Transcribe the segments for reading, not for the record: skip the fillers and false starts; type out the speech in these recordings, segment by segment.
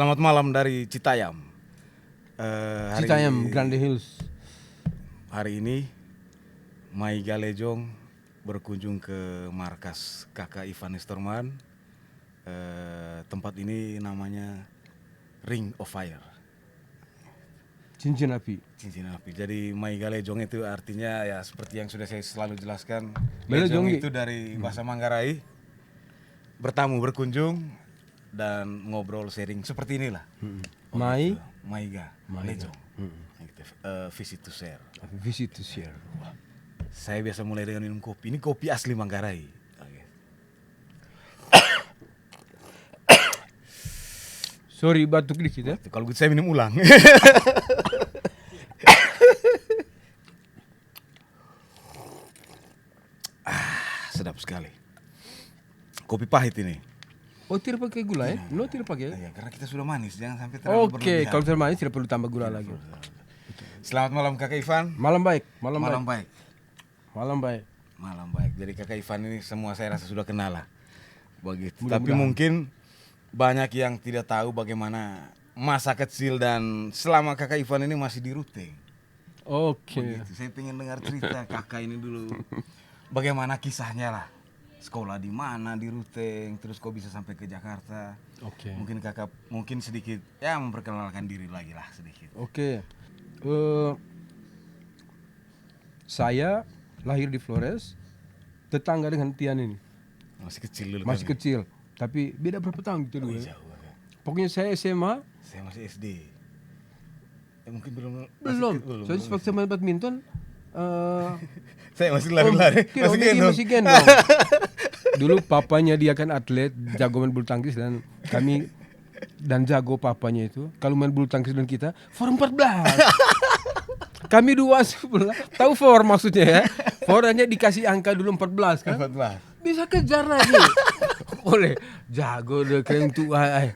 Selamat malam dari Citayam. Citayam, Grande Hills. Hari ini Mai Galejong berkunjung ke markas kakak Ivan Nestorman. Tempat ini namanya Ring of Fire, Cincin api. cincin api. Jadi Mai Galejong itu artinya ya seperti yang sudah saya selalu jelaskan. Galejong Lejong itu dari bahasa Manggarai, bertamu, berkunjung dan ngobrol sharing seperti inilah. Mai Maiga, Lejong. Visit to share. Visit to share. Saya biasa mulai dengan minum kopi. Ini kopi asli Manggarai. Oke. Sorry batuk dikit ya. Kalau gitu saya minum ulang. Sedap sekali. Kopi pahit ini. Oh tidak pakai gula ya? No tidak pakai. Ya, karena kita sudah manis, jangan sampai terlalu Oke, berlebihan. kalau terlalu manis tidak perlu tambah gula lagi. Selamat malam Kakak Ivan. Malam baik, Malam baik. malam baik. Malam baik. Jadi Kakak Ivan ini semua saya rasa sudah kenal lah. Begitu. Mudah-mudahan. Tapi mungkin banyak yang tidak tahu bagaimana masa kecil dan selama Kakak Ivan ini masih di Ruteng. Oke. Begitu. Saya pengen dengar cerita Kakak ini dulu. Bagaimana kisahnya lah. Sekolah di mana di Ruteng, terus kok bisa sampai ke Jakarta. Oke. Mungkin Kakak sedikit ya memperkenalkan diri lagi lah sedikit. Oke. Saya lahir di Flores, tetangga dengan Tian ini. Masih kecil dulu. Masih kecil, tapi beda berapa tahun gitu dulu. Jauh. Ya. Pokoknya saya SMA. Saya masih SD. Mungkin belum. Saya waktu main badminton. Saya masih lari-lari. Masih gendong. Dulu papanya dia kan atlet, jago main bulu tangkis dan kami dan jago papanya itu. Kalau main bulu tangkis dan kita, for 14. Kami 2 tahu for maksudnya ya. For hanya dikasih angka dulu 14 kan. 14. Bisa kejar lagi. Oleh jago deh keren tuh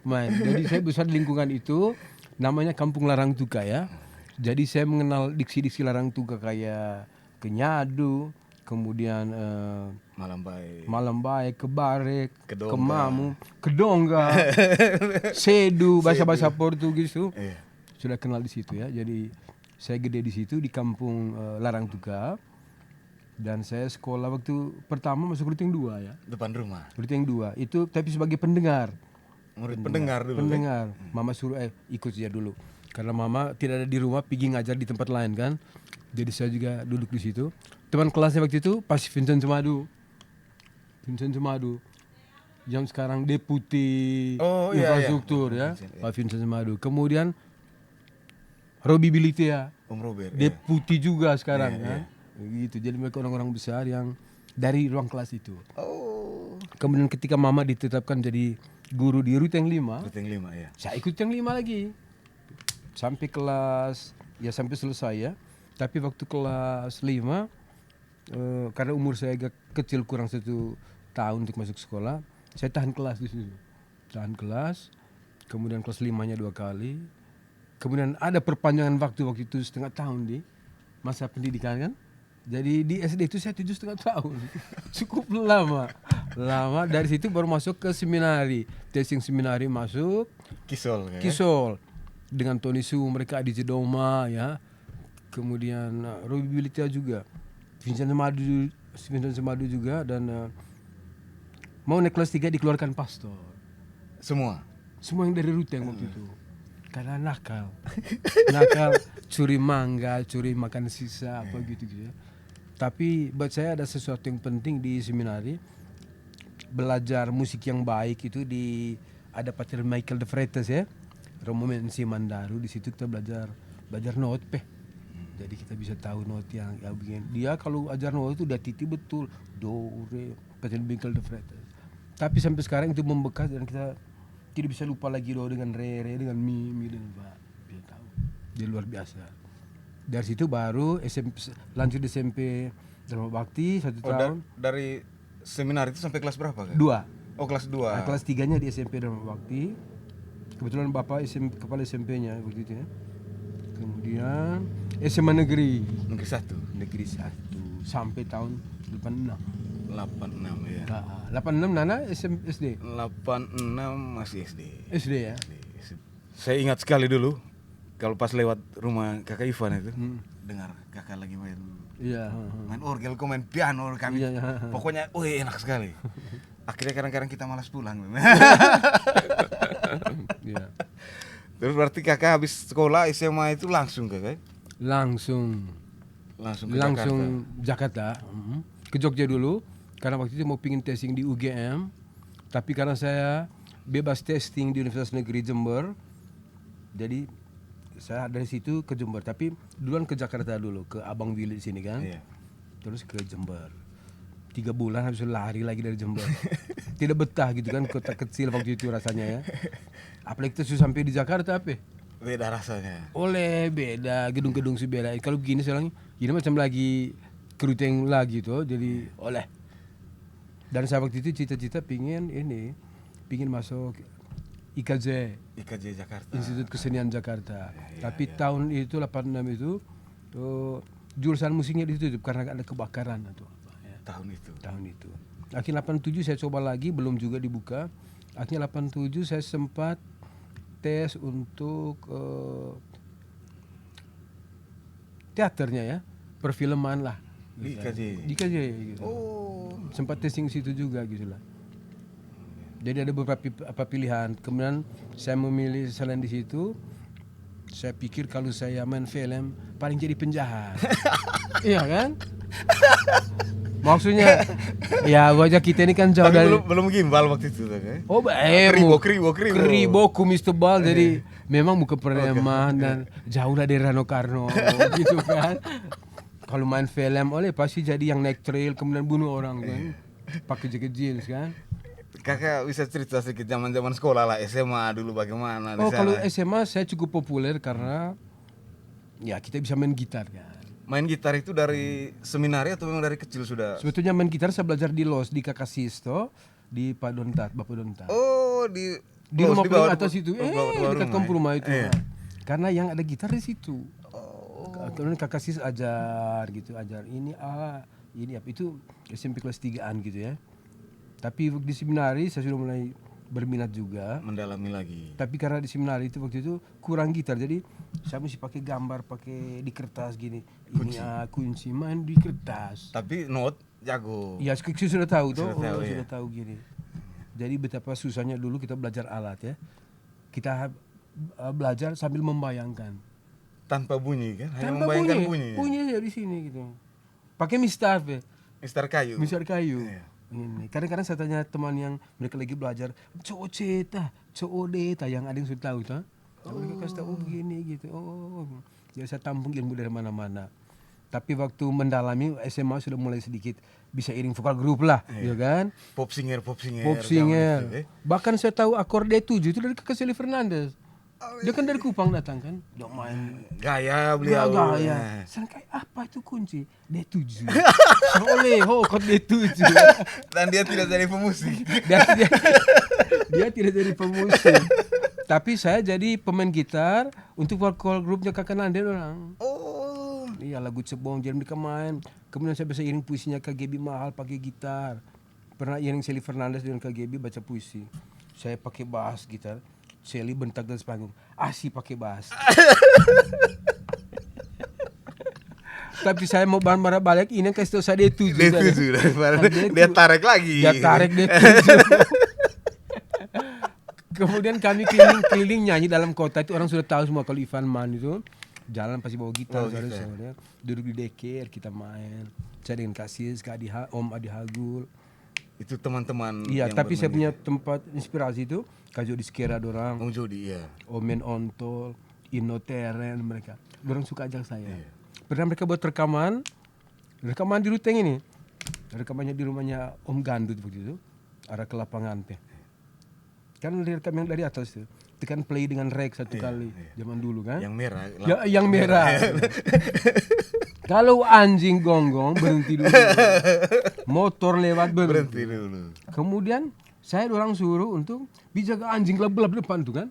main. Jadi saya besar di lingkungan itu, namanya Kampung Larang Tuka ya. Jadi saya mengenal diksi-diksi Larang Tuka kayak Kenyadu, kemudian Malam Baik, Kebarek, Kedongga. Kemamu, Kedongga, Sedu, bahasa-bahasa Portugis tuh. Iya. Sudah kenal di situ ya. Jadi saya gede di situ di Kampung Larang Tuka. Dan saya sekolah waktu pertama masuk Ruteng 2 ya. Depan rumah. Ruteng 2 itu tapi sebagai pendengar. Murid pendengar dulu. Pendengar. Mama suruh ikut saja dulu. Karena mama tidak ada di rumah, pergi ngajar di tempat lain kan. Jadi saya juga duduk di situ. Teman kelasnya waktu itu pas Vincent Sumadu. Yang sekarang deputi infrastruktur ya. Pak Vincent Sumadu. Kemudian Robi Bilitia. Om Robert. Deputi juga sekarang kan. Gitu. Jadi mereka orang-orang besar yang dari ruang kelas itu. Oh. Kemudian ketika mama ditetapkan jadi guru di Ruteng 5, Ruteng 5 ya. saya ikut yang 5 lagi. Sampai kelas, ya sampai selesai ya. Tapi waktu kelas 5, karena umur saya agak kecil kurang 1 tahun untuk masuk sekolah, saya tahan kelas di situ. Tahan kelas, kemudian kelas 5-nya 2 kali. Kemudian ada perpanjangan waktu itu 1,5 tahun di masa pendidikan kan. Jadi di SD itu saya 7,5 tahun. Cukup lama. Dari situ baru masuk ke seminari. Testing seminari masuk. Kisol. Kisol. Dengan Tony Su, mereka di Jedoma ya. Kemudian Robi Bilitia juga. Vincent Semadu juga. Dan mau naik kelas 3 dikeluarkan pastor. Semua yang dari Ruteng waktu itu. Karena nakal. Nakal, curi mangga, curi makan sisa, apa gitu ya. Tapi buat saya ada sesuatu yang penting di seminari. Belajar musik yang baik itu ada Pater Michael de Freitas ya. Romomensi Mandaru, di situ kita belajar not Jadi kita bisa tahu not yang begini. Dia kalau ajar not itu udah titi betul. Do, re, Pater Michael de Freitas. Tapi sampai sekarang itu membekas dan kita tidak bisa lupa lagi do dengan re dengan mi dengan ba. Bisa tahu. Dia luar biasa. Dari situ baru lanjut SMP Dharma Bakti 1 tahun. Dari seminar itu sampai kelas berapa kan? 2. Oh kelas 2. Nah, kelas 3-nya di SMP Dharma Bakti. Kebetulan bapak kepala SMP-nya waktu itu ya. Kemudian SMA Negeri 1. Negeri 1 sampai tahun 86. 86 ya. 86 Nana SD. 86 masih SD. SD ya. Saya ingat sekali dulu kalau pas lewat rumah kakak Ivan itu, dengar kakak lagi main Iya. main orgel, kok main piano kami. Iya, iya. Pokoknya, enak sekali. Akhirnya kadang-kadang kita malas pulang. Iya. Terus berarti kakak habis sekolah SMA itu langsung kakak? Langsung Langsung ke Jakarta. Ke Jogja dulu karena waktu itu mau pingin testing di UGM, tapi karena saya bebas testing di Universitas Negeri Jember, jadi saya dari situ ke Jember, tapi duluan ke Jakarta dulu, ke Abang Willy sini kan. Iya. Terus ke Jember 3 bulan, habis itu lari lagi dari Jember. Tidak betah gitu kan, kota kecil waktu itu rasanya ya. Apalagi itu sampai di Jakarta apa? Beda rasanya. Oleh beda, gedung-gedung sih beda. Kalau begini sekarang ini macam lagi keruteng lagi tuh, jadi oleh. Dan saya waktu itu cita-cita pingin masuk IKJ, Jakarta. Institut Kesenian Jakarta. Tapi iya. tahun itu 86 itu jurusan musiknya ditutup karena ada kebakaran atau apa ya. Tahun itu. Akhirnya 87 saya coba lagi, belum juga dibuka. Akhirnya 87 saya sempat tes untuk teaternya ya, perfilman lah. Di IKJ. Di IKJ gitu. Sempat testing situ juga gitu lah. Jadi ada beberapa pilihan. Kemudian saya memilih selain di situ, saya pikir kalau saya main film paling jadi penjahat. Iya kan? Maksudnya ya wajah kita ini kan jauh Tapi dari belum gimbal waktu itu kakak. Oh, kribo kumis tebal, jadi memang muka preman dan jauh lah dari Rano Karno gitu kan. Kalau main film pasti jadi yang naik trail kemudian bunuh orang kan, pakai jaket jeans kan. Kakak bisa cerita sedikit zaman sekolah lah, SMA dulu bagaimana di sana? Kalau SMA saya cukup populer karena ya kita bisa main gitar kan. Main gitar itu dari seminari atau memang dari kecil sudah? Sebetulnya main gitar saya belajar di LOS di Kakak Sisto di Pak Dontat, Bapak Dontat. Oh, di rumah bawah paling atas itu, dekat kampung rumah itu. Iya. Karena yang ada gitar di situ. Kemudian Kakak Sis ajar ini apa itu SMP kelas 3-an gitu ya. Tapi di seminari saya sudah mulai berminat juga. Mendalami lagi. Tapi karena di seminari itu waktu itu kurang gitar, jadi saya mesti pakai gambar, pakai di kertas gini. Kunci main di kertas. Tapi note jago. Ya, saya sudah tahu tuh. Sudah Sudah tahu gini. Jadi betapa susahnya dulu kita belajar alat ya. Kita belajar sambil membayangkan. Tanpa bunyi kan? Hanya Tanpa membayangkan bunyi. Bunyinya di sini gitu. Pakai mistar, Mistar kayu. mistar kayu. Iya. Ini kadang-kadang saya tanya teman yang mereka lagi belajar, cowok ceta, cowok deta, yang ada yang sudah tahu tuh. Mereka kasih tahu begini gitu. Jadi saya tampung ilmu dari mana-mana. Tapi waktu mendalami SMA sudah mulai sedikit bisa iring vokal grup lah, gitu kan? Pop singer. Pop singer. Bahkan saya tahu akor D7 itu dari Kakak Sally Fernandez. Dia kan dari Kupang datang kan, dia main Gaya beliau. gaya. Saya kayak apa itu kunci D7. Kod D7. Dan dia tidak jadi pemusik. Dia tidak jadi pemusik. Tapi saya jadi pemain gitar untuk vokal grupnya Kakak Nande orang. Oh. Iya, lagu Cebong jadi mereka main. Kemudian saya bisa iring puisinya KGB Mahal pakai gitar. Pernah iring Sally Fernandez dengan KGB baca puisi. Saya pakai bass gitar. Sally bentak dan sepanggung. Asih pakai bass. Tapi saya mau marah balik ini kasih tahu saya D7. Dia tarik lagi. Dia tarik D7. Kemudian kami keliling nyanyi dalam kota itu, orang sudah tahu semua kalau Ivan Man itu jalan pasti bawa gitar, saudara. Duduk di deker kita main. Saya dengan Kasis, Om Adi Hagul. Itu teman-teman. Iya, tapi saya punya tempat inspirasi itu Kak Jody Skera dorang. Om Jody, iya. Omen Ontol, Ino Teren mereka. Dorang suka ajak saya. Pernah mereka buat rekaman di Ruteng ini. Rekamannya di rumahnya Om Gandut begitu. Arah ke lapangan teh. Kan direkam yang dari atas tuh. Tekan play dengan rek satu kali zaman dulu kan. Yang merah. Ya, yang merah. Kalau anjing gonggong berhenti dulu. Motor lewat berhenti dulu. Kemudian saya orang suruh untuk dijaga anjing gelap-gelap depan tuh kan.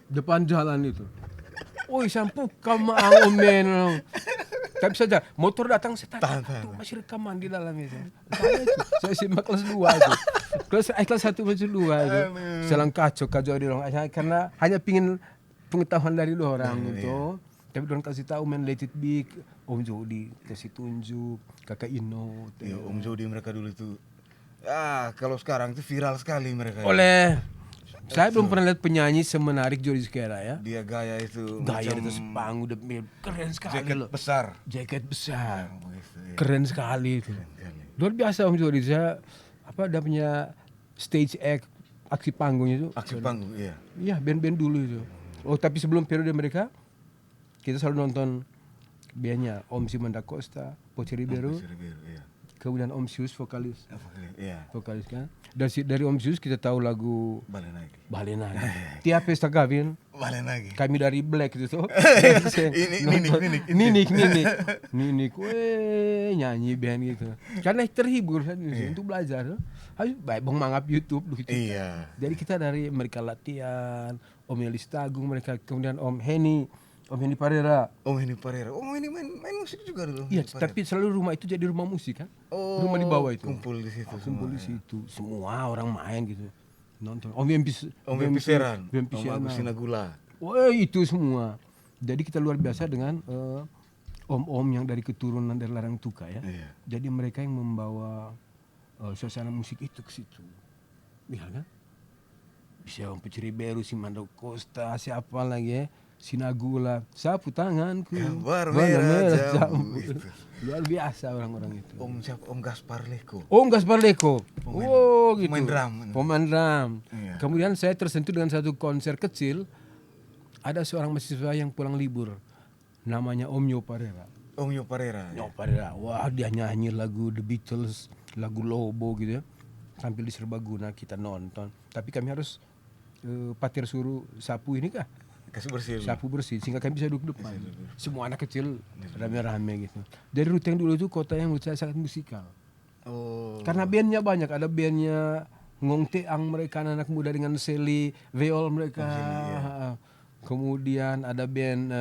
Depan jalan itu. Oi sampu kamang omen. Tapi saja motor datang saya tanya, tuh masih rekaman di dalam itu. Saya simak kelas 2 itu. Kelas 1 masih 2 itu. Selang kacau di orang karena hanya pingin pengetahuan dari orang itu. Tapi orang kasih tahu main Let It Be, Om Jody kasih tunjuk, Kakak Ino. Ya, Om Jody mereka dulu itu. Kalau sekarang itu viral sekali mereka. Oleh saya belum pernah lihat penyanyi semenarik Jody Skera ya. Dia gaya itu. Gaya di atas panggung udah keren sekali jaket loh. besar. Jaket besar. Begitu, ya. Keren sekali itu. Luar biasa Om Jody. Saya dia punya stage act, aksi panggungnya itu. Aksi panggung, iya. Iya, band-band dulu itu. Oh, tapi sebelum periode mereka kita selalu nonton bandnya Om Simon Da Costa, Poci Ribeiro, Iya. kemudian Om Sius vokalis. Iya. Vokalis kan. Dari Om Sius kita tahu lagu Balik lagi. Balen lagi. Tiap pesta kawin Balik lagi. kami dari Black itu tuh. Ninik. Weh, nyanyi band gitu. Karena terhibur kan untuk belajar. Ayo baik bang mangap YouTube begitu. Iya. Jadi kita dari mereka latihan, Om Yelis Tagung mereka, kemudian Om Henny Parera. Om Henny Parera. Om Henny main musik juga dulu. Iya, tapi selalu rumah itu jadi rumah musik kan? Rumah di bawah itu. Kumpul di situ. Kumpul di situ. Semua orang main gitu. Nonton. Om Empiseran. Om Om Agus Sinagula. Wah, itu semua. Jadi kita luar biasa dengan om-om yang dari keturunan dari Larang Tuka ya. Iya. Jadi mereka yang membawa suasana musik itu ke situ. Iya kan? Bisa Om Poci Ribeiro, Simon Da Costa, siapa lagi ya? Sinagula, sapu tanganku, gambar merah jambu. Luar biasa orang-orang itu. Om Gaspar Leko. Om Gaspar Leko. Gitu. Pemain drum. Iya. Kemudian saya tersentuh dengan satu konser kecil. Ada seorang mahasiswa yang pulang libur. Namanya Om Nyo Parera. Om Nyo Parera. Nyo Parera. Wah, dia nyanyi lagu The Beatles, lagu Lobo gitu ya. Tampil di Serbaguna, kita nonton. Tapi kami harus patir suruh sapu ini kah? Kasih bersih. Sapu bersih sehingga kami bisa duduk depan. Semua anak kecil rame-rame gitu. Dari Ruteng dulu itu kota yang menurut saya sangat musikal. Oh. Karena bandnya banyak, ada bandnya Ngong Teang mereka anak muda dengan Seli Veol mereka. Kemudian ada band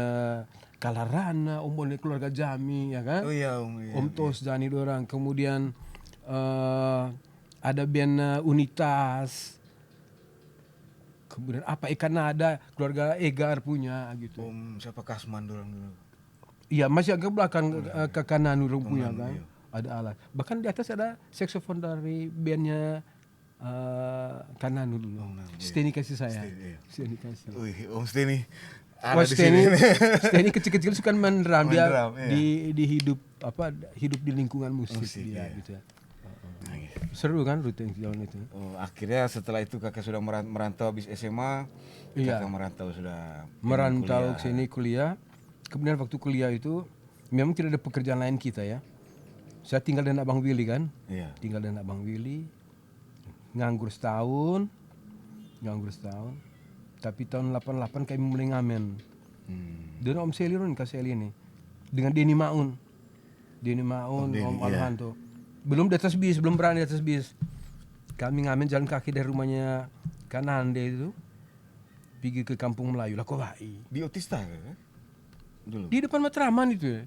Kalarana, Om Bone Keluarga Jami ya kan? Oh iya Om. Iya, Om Tos Dani dorang. Kemudian ada band Unitas. Kemudian apa ikan nada keluarga Egar punya gitu. Om siapa Kasman dorang dulu. Iya masih agak belakang ke kanan dorang punya kan. Iya. Ada alat. Bahkan di atas ada saksofon dari bandnya kanan dulu. Steny kasih saya. Steny kasih. Om Steny. Oh, Steny kecil-kecil suka main drum dia drum, iya. di hidup di lingkungan musik dia iya. gitu. Seru kan Ruteng sejauh itu. Oh, akhirnya setelah itu kakak sudah merantau habis SMA. Iya. Kakak merantau ke sini kuliah. Kemudian waktu kuliah itu memang tidak ada pekerjaan lain kita ya. Saya tinggal dengan Abang Willy kan. Iya. Tinggal dengan Abang Willy. Nganggur setahun. Tapi tahun 88 kami mulai ngamen. Dan Om Selirun Kak Seli ini. Dengan Denny Maun, Om Alhanto. Belum di atas bis, belum berani di atas bis. Kami ngamen jalan kaki dari rumahnya Kanande itu. Pergi ke Kampung Melayu, Lakowai. Di Otista kan? Dulu. Di depan Matraman itu ya.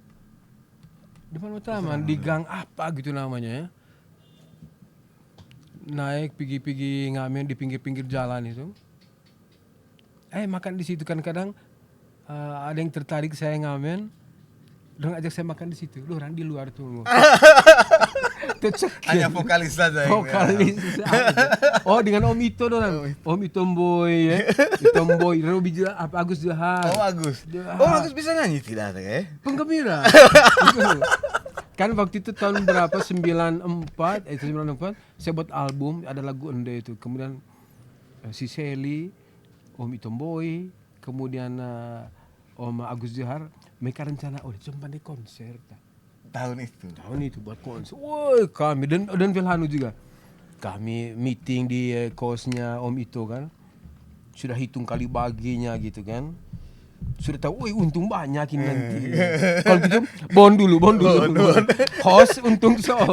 Depan Matraman, di gang apa gitu namanya ya. Naik pergi ngamen di pinggir-pinggir jalan itu. Makan di situ kan kadang ada yang tertarik saya ngamen. Dong ajak saya makan di situ. Loh, orang di luar tuh. Hanya vokalis saja. Vokalis. Oh, dengan Om Ito dong. Om Itomboy ya. Itomboy, Robi Agus Jahar. Oh, Agus. Om Agus bisa nyanyi tidak ya? Penggembira. Kan waktu itu tahun berapa 94 saya buat album ada lagu Ende itu. Kemudian si Seli, Om Itomboy, kemudian Om Agus Jahar mereka rencana coba deh konser tahun itu buat konser. Woi kami dan Vilhanu juga kami meeting di kosnya Om Ito kan sudah hitung kali baginya gitu kan sudah tahu untung banyak ini nanti kalau gitu bon dulu host untung sudah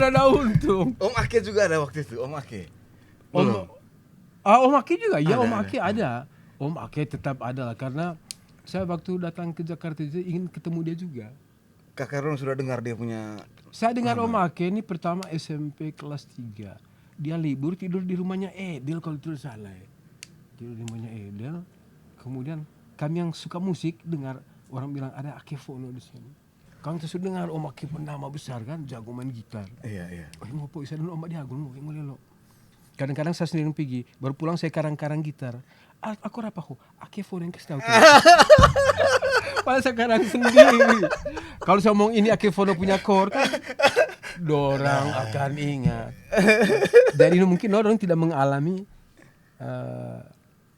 ada untung. Om Ake juga ada waktu itu Om Ake Om Ake juga ya Om Ake ada. Om Ake tetap ada lah, karena saya waktu datang ke Jakarta itu ingin ketemu dia juga. Kakak Ron sudah dengar dia punya. Saya dengar Om Ake ini pertama SMP kelas 3. Dia libur tidur di rumahnya Edel kalau tidak salah ya. Tidur di rumahnya Edel. Kemudian kami yang suka musik dengar orang bilang ada Ake Fono di sini. Kang sudah dengar Om Ake penama besar kan, jago main gitar. Iya. Oh, mau po isa dulu Om Diagon mau lo. Kadang-kadang saya sendiri pergi, baru pulang saya karang-karang gitar. Aku apa kok? Ake Fono yang kasih tahu. Padahal sekarang sendiri. Kalau saya ngomong ini Ake Fono punya chord kan, dorang akan ingat. Dan ini mungkin orang tidak mengalami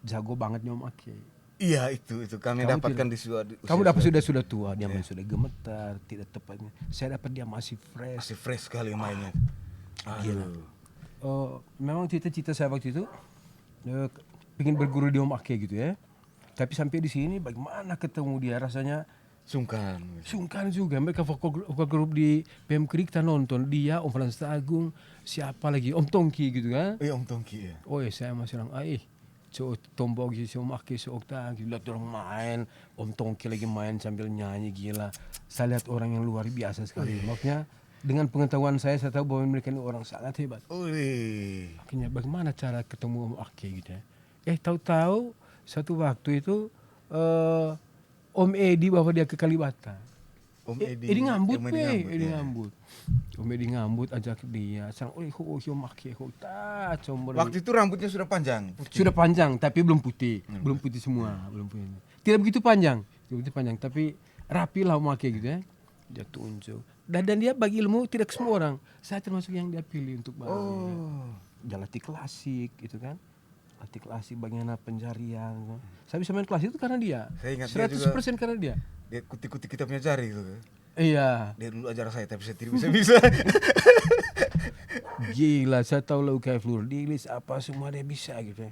jago bangetnya Om Ake. Iya itu kami Kamu dapatkan tidak- di sudah. Kamu dapat sudah tua, dia main sudah gemetar, tidak tepatnya. Saya dapat dia masih fresh. Masih fresh sekali mainnya. Gila. Aduh. Memang cita-cita saya waktu itu pengen berguru di Om Ake gitu ya. Tapi sampai di sini bagaimana ketemu dia, rasanya Sungkan. sungkan juga. Mereka vokal grup di Pemkri kita nonton, dia Om Frans Agung, siapa lagi Om Tongki gitu kan. Iya Om Tongki ya. Oh ya saya masih orang tombok si Om Ake si Okta lihat orang main, Om Tongki lagi main sambil nyanyi, gila. Saya lihat orang yang luar biasa sekali. Maksudnya dengan pengetahuan saya tahu bahwa mereka ini orang sangat hebat. Wih. Akhirnya bagaimana cara ketemu Om Ake gitu ya. Tahu-tahu satu waktu itu Om Edi bawa dia ke Kalibata. Om Edi ngambut Om pe, Ngambut, Edi ya. ngambut. Om Edi ngambut ajak dia. Sang Om Ake ta combor. Waktu itu rambutnya sudah panjang. Sudah panjang tapi belum putih. Belum putih semua, belum putih. Tidak begitu panjang. Tidak begitu panjang tapi rapi lah Om Ake gitu ya. Dia tunjuk. Dan dia bagi ilmu tidak semua orang. Saya termasuk yang dia pilih untuk bagi. Oh. Dia latih klasik gitu kan. Latih klasik bagaimana pencarian. Saya bisa main klasik itu karena dia. Saya ingat dia 100% karena dia. Dia kuti-kuti kita punya jari gitu. Iya. Dia dulu ajar saya tapi saya tidak bisa. Gila, saya tahu lagu kayak Flur Dilis apa semua dia bisa gitu ya.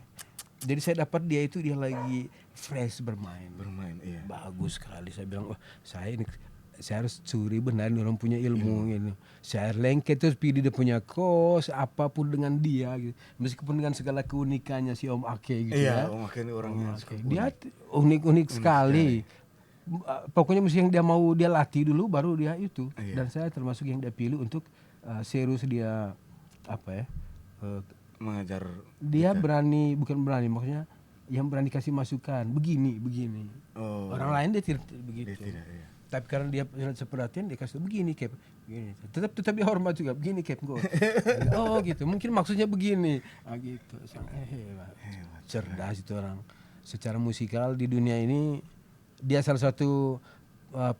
Jadi saya dapat dia itu dia lagi fresh bermain. Bermain, iya. Bagus sekali. Saya bilang, oh saya harus curi benar nih orang punya ilmu gitu. Saya lengket terus pilih dia punya kos apapun dengan dia gitu. Meskipun dengan segala keunikannya si Om Ake gitu Iya, ya. Om Ake ini orangnya Dia unik sekali. Pokoknya mesti yang dia mau dia latih dulu baru dia itu. Iya. Dan saya termasuk yang dia pilih untuk serius dia apa ya? mengajar. Dia berani, bukan berani maksudnya yang berani kasih masukan. Begini. Oh. Orang lain dia tidak begitu. Dia tidak, iya. Tapi karena dia seperhatian dia kasih begini Cap, begini. Tetap dia hormat juga begini Cap gue. Oh gitu. Mungkin maksudnya begini. Gitu. Hebat. Cerdas itu orang. Secara musikal di dunia ini dia salah satu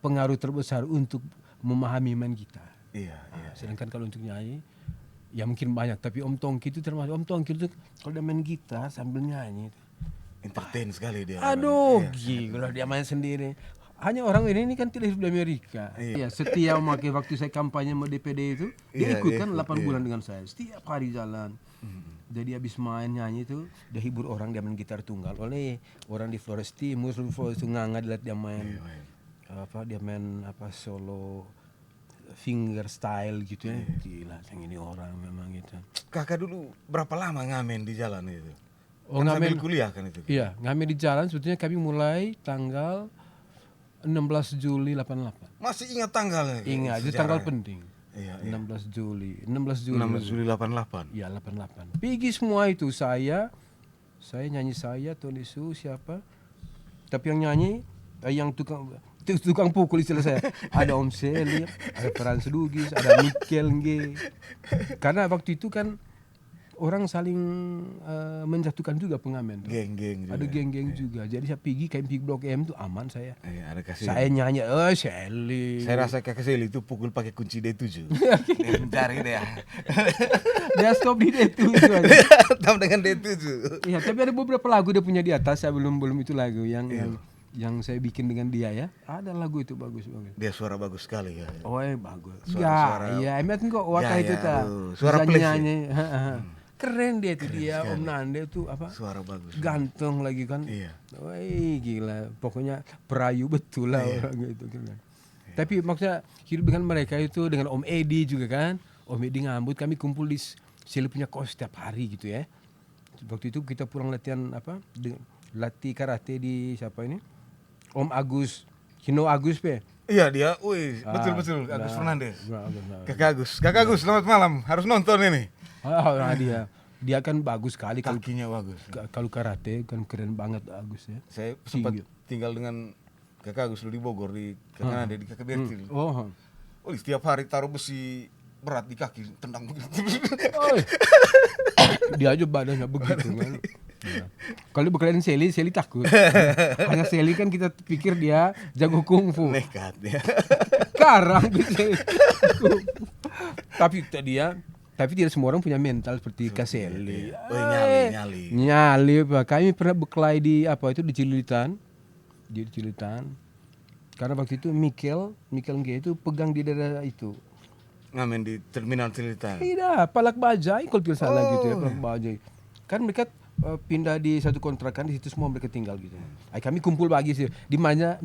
pengaruh terbesar untuk memahami main gitar. Iya. Sedangkan kalau untuk nyanyi ya mungkin banyak, tapi Om Tongki itu termasuk. Om Tongki itu kalau dia main gitar sambil nyanyi itu. Entertain sekali dia. Aduh, Iya. gila dia main sendiri. Hanya orang ini kan tidak hidup di Amerika. Iya, setia memakai waktu saya kampanye sama DPD itu, dia Iya, ikut iya, kan 8 iya. bulan dengan saya. Setiap hari jalan. Jadi habis main nyanyi itu, dia hibur orang, dia main gitar tunggal. Oleh orang di Flores Timur, Flores Tunganga dilihat dia main dia main solo finger style gitu ya. Gila, yang ini orang memang gitu. Kakak dulu berapa lama ngamen di jalan itu? Oh, Kan sambil ngamen. kuliah kan itu? Iya, ngamen di jalan sebetulnya kami mulai tanggal 16 Juli 88. Masih ingat tanggalnya? Ingat, itu tanggal penting. Iya. 16 Juli. 16 Juli. 16 Juli 88. Iya, 88. Pergi semua itu saya nyanyi, Tony Su, siapa? Tapi yang nyanyi yang tukang pukul istilah saya. Ada Om Seli, ada Frans Dugis, ada Mikel Nge. Karena waktu itu kan orang saling menjatuhkan juga pengamen tuh. Geng-geng juga. Ada geng-geng juga. Jadi saya pergi kayak pergi Blok M tuh aman saya. Iya, ada kasih. Saya nyanyi, Seli. Saya rasa kakak Seli itu pukul pakai kunci D7. Dia mencari deh. Dia stop di itu. Tam dengan D7. Iya, tapi ada beberapa lagu dia punya di atas. Saya belum itu lagu yang saya bikin dengan dia ya. Ada lagu itu bagus. Dia suara bagus sekali ya. Oh, bagus. Suara- Iya, emet kok waka Ya, itu ya, ta. aduh. Suara Bisa please ya? nyanyi. Keren dia itu dia, sekali. Om Nande itu apa? Suara bagus. Ganteng lagi kan. Iya. Wih, gila. Pokoknya perayu betul lah orang itu keren. Tapi maksudnya hidup dengan mereka itu dengan Om Edi juga kan. Om Edi ngambut, kami kumpul di Seli punya kos setiap hari gitu ya. Waktu itu kita pulang latihan latih karate di siapa ini? Om Agus, Hino Agus pe. Iya dia, wih betul Agus Nah, Fernandes. nah. Kakak Agus, selamat malam. Harus nonton ini. Nah, dia kan bagus sekali kalau Kakinya bagus. kalau karate kan keren banget Agus ya. Saya sempat tinggal dengan Kakak Agus dulu di Bogor di Kakak Ade di Kakak Bertil. Oh. Oh, setiap hari taruh besi berat di kaki, tendang begitu. Oh. Dia aja badannya begitu kan. Ya. Kalau berkelain Sally takut. Hanya Sally kan kita pikir dia jago kungfu. Nekat ya. Sekarang tapi tidak semua orang punya mental seperti Kak Sally. Oh, nyali. Nyali Pak. Kami pernah berkelahi di apa itu di Cililitan. Karena waktu itu Mikel G itu pegang di daerah itu. Ngamen di terminal Cililitan. Tidak, Palak Bajai kalau tidak salah gitu ya, Palak Bajai. Kan mereka pindah di satu kontrakan, di situ semua mereka tinggal gitu. Kami kumpul pagi sih. Di mana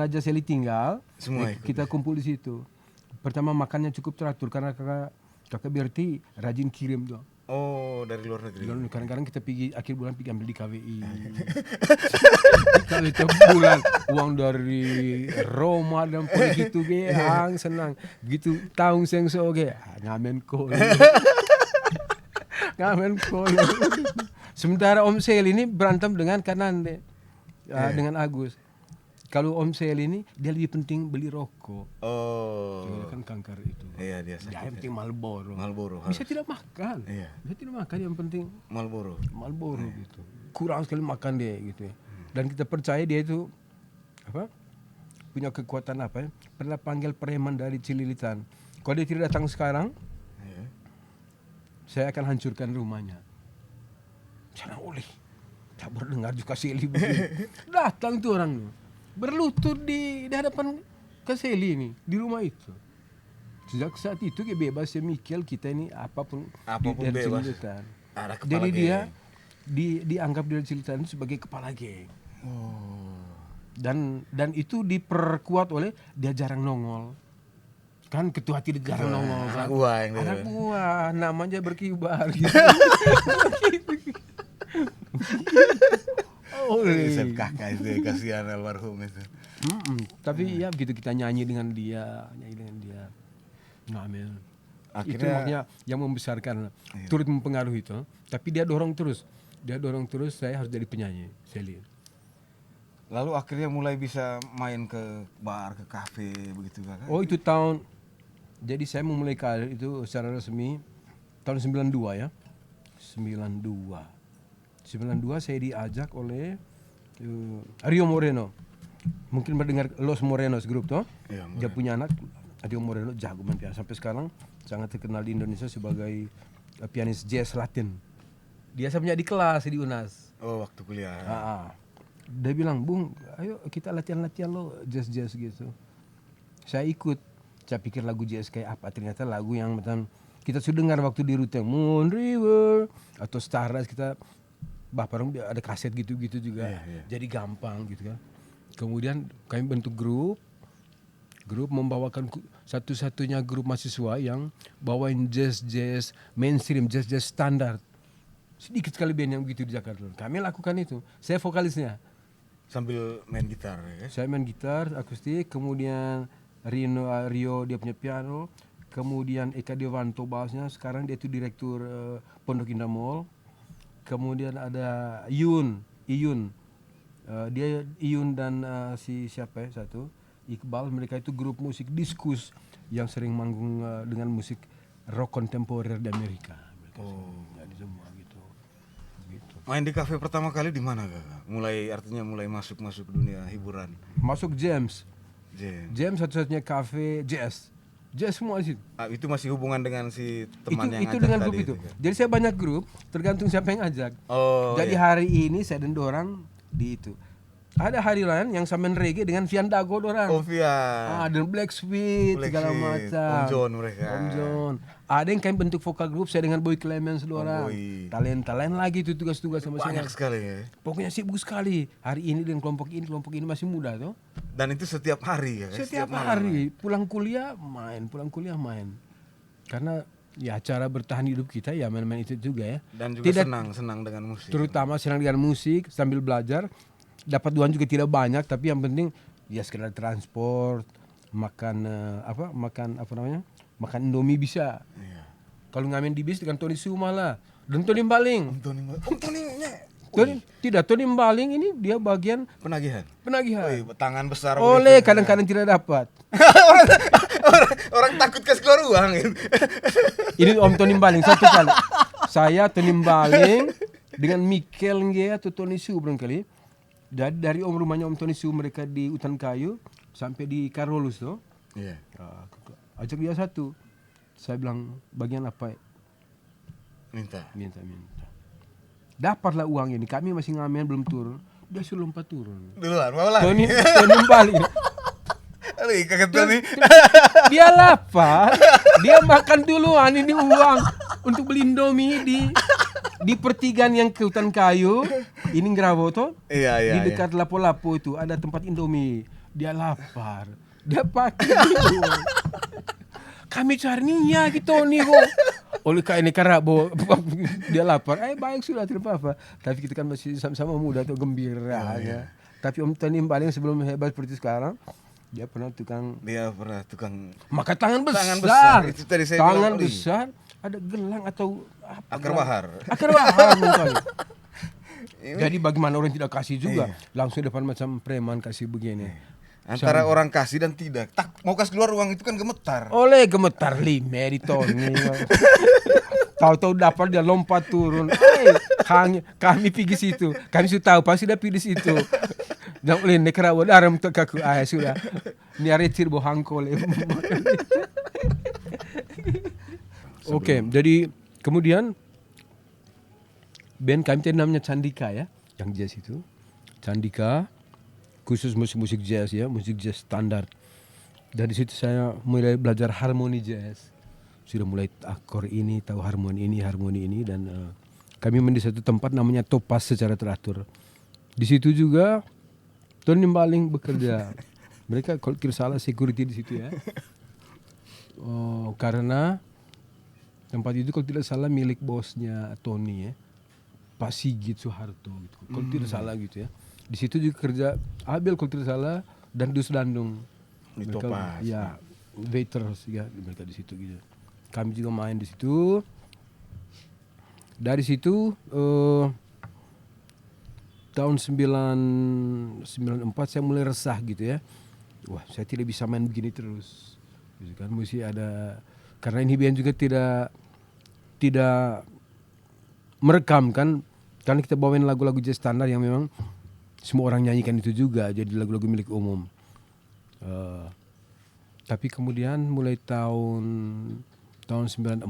aja Sally tinggal, Semua kita kumpul di situ. Pertama makannya cukup teratur karena kakak Berti rajin kirim tuh. Oh, dari luar negeri. Kadang-kadang kita pergi akhir bulan pergi ambil di KWI. Kalau tiap bulan uang dari Roma dan gitu yang senang. Gitu tahun seng soge ngamen kol. Ngamen kol. Sementara Om Sel ini berantem dengan Kanande. Dengan Agus. Kalau Om Sel ini dia lebih penting beli rokok. Oh. Dia kan kanker itu. Iya dia sakit. Dia yang penting Marlboro. Harus. Bisa tidak makan. Iya. Bisa tidak makan yang penting Marlboro gitu. Kurang sekali makan dia gitu ya. Dan kita percaya dia itu punya kekuatan apa ya? Pernah panggil preman dari Cililitan. Kalau dia tidak datang sekarang, saya akan hancurkan rumahnya. Jangan oleh. Tak berdengar juga Seli begini. Datang tuh orang tuh. Berlutut di hadapan Kak Seli ini di rumah itu. Sejak saat itu kayak bebas ya Mikel kita ini apapun dari bebas. Cililitan. Ada kepala Jadi geng. dia dianggap dari Cililitan itu sebagai kepala geng. Oh. Dan itu diperkuat oleh dia jarang nongol. Kan ketua tidak jarang nongol. Anak buah yang Anak buah namanya berkibar gitu. Saya kakak itu kasihan almarhum itu. Tapi ya begitu kita nyanyi dengan dia. Ngamen. Itu Akhirnya makanya yang membesarkan, turut mempengaruhi itu. Tapi dia dorong terus saya harus jadi penyanyi, Sally. lalu akhirnya mulai bisa main ke bar, ke kafe begitu kakak. Oh itu jadi saya memulai karir itu secara resmi tahun 92 ya. 92 saya diajak oleh Rio Moreno. Mungkin mendengar Los Morenos Group toh. Iya, Dia punya anak Rio Moreno jago main piano sampai sekarang sangat terkenal di Indonesia sebagai pianis jazz Latin. Dia saya punya di kelas di UNAS. Oh waktu kuliah. Dia bilang, "Bung, ayo kita latihan lo jazz gitu." Saya ikut. Saya pikir lagu jazz kayak apa, ternyata lagu yang macam kita sudah dengar waktu di rute Moon River atau Stardust, kita bapak ada kaset gitu-gitu juga. Jadi gampang gitu kan. Kemudian kami bentuk grup membawakan satu-satunya grup mahasiswa yang bawain jazz mainstream, jazz standar. Sedikit sekali band yang begitu di Jakarta. Kami lakukan itu. Saya vokalisnya. Sambil main gitar ya. Saya main gitar akustik, kemudian Rio dia punya piano, kemudian Eka Dewanto bassnya, sekarang dia itu direktur Pondok Indah Mall. Kemudian ada Iyun, dia Iyun dan si siapa ya satu Iqbal, mereka itu grup musik diskus yang sering manggung dengan musik rock kontemporer di Amerika. Jadi semua gitu. Main di kafe pertama kali di mana kakak? Mulai masuk dunia hiburan. Masuk James satu-satunya kafe jazz semua di situ. Itu masih hubungan dengan si teman yang itu ngajak dengan tadi grup itu. kan? Jadi saya banyak grup, tergantung siapa yang ajak. Jadi hari ini saya dan dorang di itu. Ada hari lain yang samain reggae dengan Vian Dago dorang. Dan Black Sweet segala macam. Om John mereka. Om John. Ada yang kayak bentuk vokal grup saya dengan Boy Clemens dorang. Talenta lain lagi itu tugas-tugas sama saya. Banyak sekali ya. Pokoknya sibuk sekali. Hari ini dengan kelompok ini masih muda tuh. Dan itu setiap hari ya? Setiap hari pulang kuliah main. Karena ya cara bertahan hidup kita ya main-main itu juga ya. Dan juga Tidak- senang dengan musik. Terutama senang dengan musik sambil belajar. Dapat uang juga tidak banyak, tapi yang penting ya sekedar transport, makan makan apa namanya? Makan Indomie bisa. Iya. Kalau ngamen di bis dengan Tony Suma lah. Dan Tony Mbaling. Om Tony Tony Mbaling ini dia bagian penagihan. penagihan. Tangan besar. Oleh begitu. kadang-kadang tidak dapat. orang takut kasih keluar uang. Ini Om Tony Mbaling satu kali. Saya Tony Mbaling dengan Mikel Nge atau Tony Su barangkali. Dari om rumahnya Om Tony Su mereka di Hutan Kayu sampai di Karolus tuh. Iya. Ajak dia satu. Saya bilang bagian apa? Minta. Minta. Dapatlah uang ini. Kami masih ngamen belum turun. Dia suruh lompat turun. Duluan, mau lah. Tony Mbaling. Aduh, kaget nih. Dia lapar. Dia makan duluan ini uang untuk beli Indomie di pertigaan yang ke Hutan Kayu. Ini Ngrabo toh. Iya. Di dekat Lapo-Lapo itu ada tempat Indomie. Dia lapar. Dia pakai duluan. Kami carinya gitu nih kok. Oleh ini Karabo dia lapar. Baik sudah tidak apa-apa. Tapi kita kan masih sama-sama muda tuh gembira ya. Tapi Om Tony Mbaling sebelum hebat seperti sekarang dia pernah tukang maka tangan besar. Itu tadi saya tangan bilang, besar ada gelang atau apa? Akar bahar. Akar bahar mungkin. Jadi bagaimana orang tidak kasih juga langsung depan macam preman kasih begini. Antara orang kasih dan tidak. Mau kasih keluar uang itu kan gemetar. Oleh gemetar lima di Tony. Tahu-tahu dapat dia lompat turun. Kami pergi situ. Kami sudah tahu pasti dia pergi situ. Dan oleh nekra daram untuk kaku sudah. Ni aretir bo hangkol. Oke, jadi kemudian band kami tadi namanya Candika ya, yang jazz itu. Candika khusus musik-musik jazz ya, musik jazz standar. Dari situ saya mulai belajar harmoni jazz. Sudah mulai akor ini, tahu harmoni ini dan kami main di satu tempat namanya Topaz secara teratur. Di situ juga Tony Mbaling bekerja. Mereka kalau tidak salah security di situ ya. Karena tempat itu kalau tidak salah milik bosnya Tony ya, Pak Sigit Soeharto gitu. Kalau tidak salah gitu ya. Di situ juga kerja Abel kalau tidak salah dan Dus Dandung. Di Mereka, Topaz. ya, waiters ya mereka di situ gitu. Kami juga main di situ. Dari situ tahun 94 saya mulai resah gitu ya. Wah, saya tidak bisa main begini terus. Gitu kan mesti ada karena ini band juga tidak merekam kan karena kita bawain lagu-lagu jazz standar yang memang semua orang nyanyikan itu juga jadi lagu-lagu milik umum. Tapi kemudian mulai tahun 94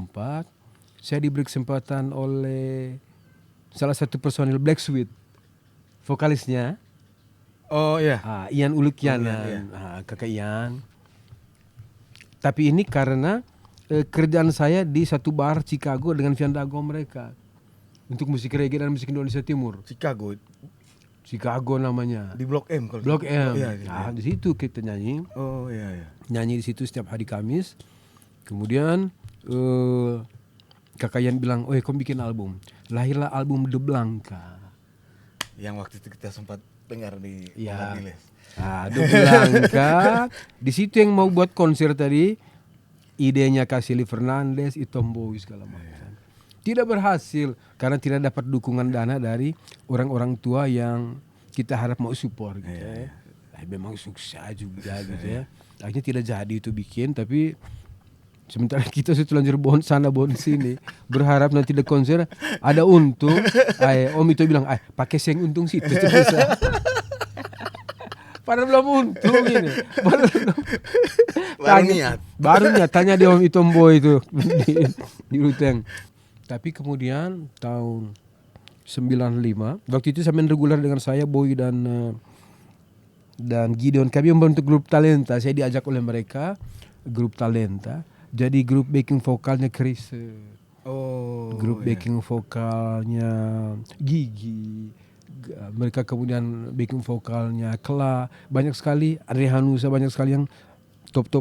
saya diberi kesempatan oleh salah satu personil Black Sweet vokalisnya. Oh iya. Ian Ulukianan, kakak Ian. Tapi ini karena kerjaan saya di satu bar Chicago dengan Viandago mereka untuk musik reggae dan musik Indonesia Timur. Chicago namanya. Di Blok M kalau. Blok M. Iya. Di situ kita nyanyi. Oh iya. Nyanyi di situ setiap hari Kamis. Kemudian kakak Ian bilang, "Oh, kamu bikin album." Lahirlah album The Blanca. Yang waktu itu kita sempat dengar di Mobiles. The Blanca. Di situ yang mau buat konser tadi, idenya Casilli Fernandez, Itom Bowie segala macam. Tidak berhasil karena tidak dapat dukungan dana dari orang-orang tua yang kita harap mau support gitu ya. Memang sukses juga gitu ya. Akhirnya tidak jadi itu bikin, tapi sementara kita sudah telanjur bon sana bon sini berharap nanti di konser ada untung. Om itu bilang, pakai seng untung situ bisa. Padahal belum untung ini. Baru niat tanya dia Om Itom Boy itu di Ruteng. Tapi kemudian tahun 95 waktu itu saya main reguler dengan saya Boy dan Gideon. Kami membentuk grup talenta. Saya diajak oleh mereka grup talenta. Jadi grup backing vokalnya Chris. Grup backing vokalnya Gigi. Mereka kemudian backing vokalnya Kla. Banyak sekali Andre Hanusa, banyak sekali yang top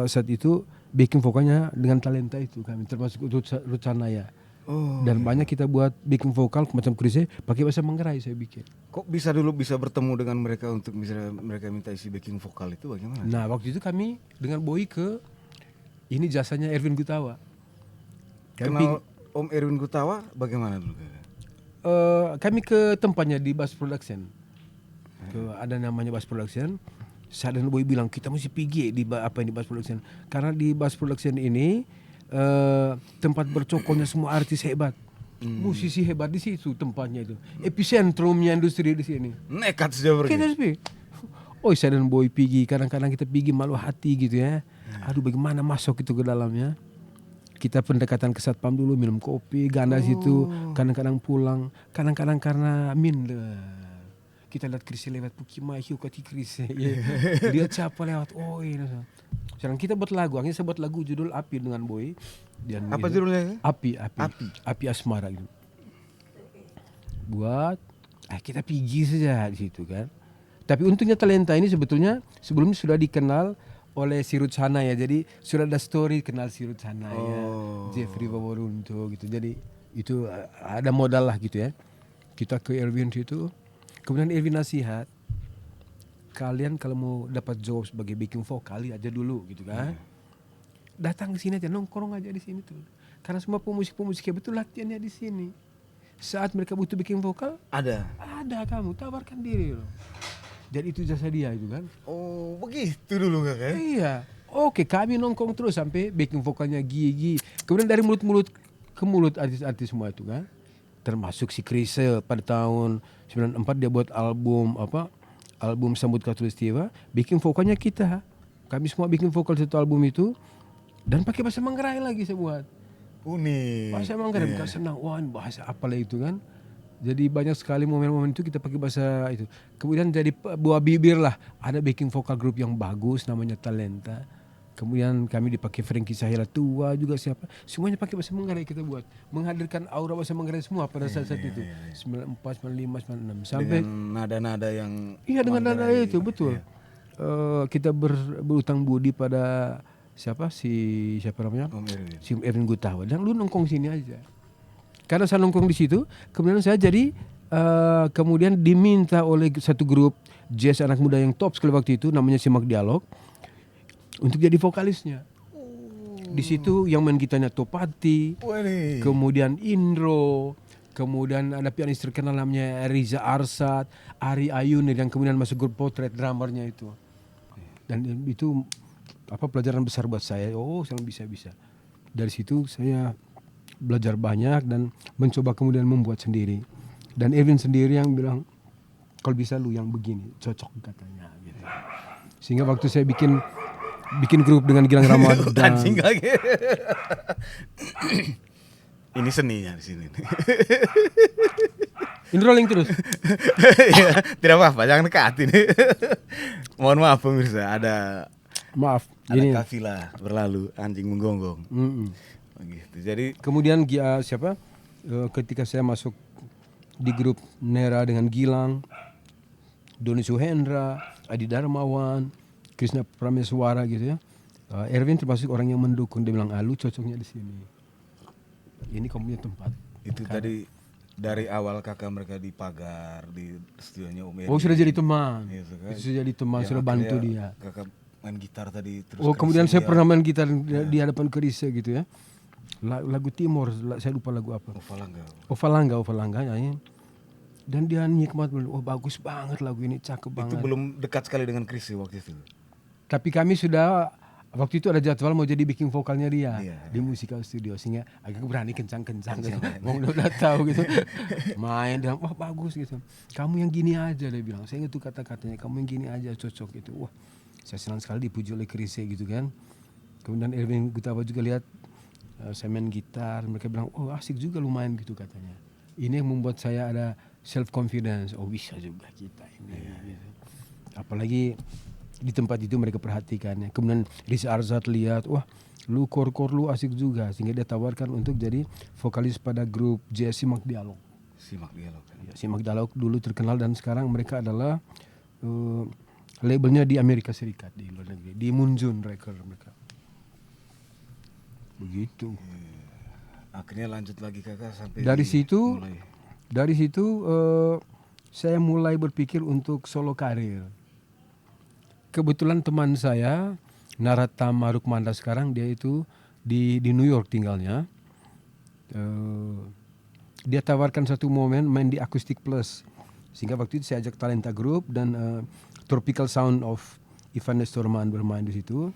saat itu backing vokalnya dengan talenta itu kami, termasuk Ruth Sanaya. Oh. Dan banyak kita buat backing vokal macam Chrisye pakai bahasa Manggarai saya bikin. Kok bisa bertemu dengan mereka untuk misalnya mereka minta isi backing vokal itu bagaimana? Nah waktu itu kami dengan Boy ke ini jasanya Erwin Gutawa. Kenal Om Erwin Gutawa bagaimana dulu? Kami ke tempatnya di Bass Production. Ada namanya Bass Production. Saya dan Boy bilang kita mesti pergi di Bass Production. Karena di Bass Production ini tempat bercokolnya semua artis hebat. Musisi hebat di situ tempatnya itu. Epicentrumnya industri di sini. Nekat saja pergi. Kita pergi. Oh, saya dan Boy pergi. Kadang-kadang kita pergi malu hati gitu ya. Aduh, bagaimana masuk itu ke dalamnya? Kita pendekatan ke satpam dulu, minum kopi, ganda situ. Kadang-kadang pulang. Kadang-kadang karena minder. Kita lihat Chrisye lewat Pukimai, hiu kati Chrisye. Dia siapa lewat? Oh ini. Sekarang kita buat lagu. Akhirnya saya buat lagu judul Api dengan Boy. Dan Apa gitu. judulnya? Api Asmara gitu. Buat, kita pergi saja di situ kan. Tapi untungnya talenta ini sebetulnya sebelumnya sudah dikenal oleh si Ruth Sanaya. Jadi sudah ada story kenal si Ruth Sanaya, Jeffrey Waworunto gitu. Jadi itu ada modal lah gitu ya. Kita ke Erwin situ. Kemudian Erwin nasihat, kalian kalau mau dapat job sebagai backing vokal aja dulu gitu kan. Datang ke sini aja, nongkrong aja di sini tuh. Karena semua pemusik-pemusik hebat itu latihannya di sini. Saat mereka butuh backing vokal, ada kamu tawarkan diri loh. Jadi itu jasa dia itu kan. Oh begitu dulu nggak kan? Iya. Oke, kami nongkrong terus sampai backing vokalnya gigi. Kemudian dari mulut ke mulut artis-artis semua itu kan. Termasuk si Chrisye pada tahun 94 dia buat album Sambut Khatulistiwa, bikin vokalnya kita. Kami semua bikin vokal satu album itu dan pakai bahasa Manggarai lagi saya buat. Unik. Bahasa Manggarai bukan senang. Wah, bahasa apalah itu kan. Jadi banyak sekali momen-momen itu kita pakai bahasa itu. Kemudian jadi buah bibir lah. Ada backing vokal grup yang bagus namanya Talenta. Kemudian kami dipakai Frankie Sahila tua juga siapa. Semuanya pakai bahasa Manggarai kita buat. Menghadirkan aura bahasa Manggarai semua pada saat itu. 94, 95, 96. Sampai dengan nada-nada yang... Iya dengan nada itu betul. Kita berutang budi pada siapa namanya? Si Erwin Gutawa. Dan lu nongkrong sini aja. Karena saya nongkrong di situ, kemudian saya jadi kemudian diminta oleh satu grup jazz anak muda yang top sekali waktu itu namanya Simak Dialog untuk jadi vokalisnya. Di situ yang main gitarnya Topati, kemudian Indro, kemudian ada pianis terkenal namanya Riza Arsad, Ari Ayuni dan kemudian masuk grup Potret drummernya itu. Dan itu pelajaran besar buat saya. Oh, saya bisa. Dari situ saya belajar banyak dan mencoba kemudian membuat sendiri. Dan Erwin sendiri yang bilang kalau bisa lu yang begini cocok katanya gitu. Sehingga waktu saya bikin grup dengan Gilang Ramadan. Anjing lagi. Ini seninya di sini. Ini rolling terus. Tidak apa-apa, jangan dekat ini. Mohon maaf pemirsa, ada kafilah berlalu anjing menggonggong. Gitu. Jadi kemudian ketika saya masuk di grup Nera dengan Gilang, Doni Suhendra, Adi Darmawan, Krishna Prameswara gitu ya. Erwin termasuk orang yang mendukung, dia bilang lu cocoknya di sini. Ini kamu punya tempat. Itu tadi dari awal kakak mereka di pagar di studionya Om Edi. Oh sudah jadi teman. Gitu kan? Itu sudah jadi teman, sudah bantu dia. Kakak main gitar tadi terus. Oh kemudian saya pernah main gitar di hadapan Chrisye gitu ya. Lagu Timor, saya lupa lagu apa. Ovalangga ya. Dan dia nikmat, bagus banget lagu ini, cakep banget. Itu belum dekat sekali dengan Chrisye waktu itu. Tapi kami sudah waktu itu ada jadwal mau jadi backing vokalnya dia di Musical Studio, sehingga agak berani kencang-kencang gitu. Udah tahu gitu. Main dan bagus gitu. Kamu yang gini aja dia bilang. Saya ingat tuh kata-katanya, kamu yang gini aja cocok gitu. Wah, saya senang sekali dipuji oleh Chrisye gitu kan. Kemudian Erwin Gutawa juga lihat saya main gitar, mereka bilang, oh asik juga lumayan gitu katanya. Ini yang membuat saya ada self confidence. Oh bisa juga kita ini. Gitu. Apalagi di tempat itu mereka perhatikannya. Kemudian Riza Arsad lihat, wah lu core lu asik juga, sehingga dia tawarkan untuk jadi vokalis pada grup jazz Simak Dialog. Simak Dialog dulu terkenal dan sekarang mereka adalah labelnya di Amerika Serikat, di luar negeri, di Munjun Record mereka. begitu. Akhirnya lanjut lagi kakak sampai Dari situ mulai. Dari situ saya mulai berpikir untuk solo karir. Kebetulan teman saya Naratama Rukmanda sekarang dia itu di New York tinggalnya. Dia tawarkan satu momen main di Acoustic Plus. Sehingga waktu itu saya ajak Talenta Group dan Tropical Sound of Ivan Nestorman bermain di situ.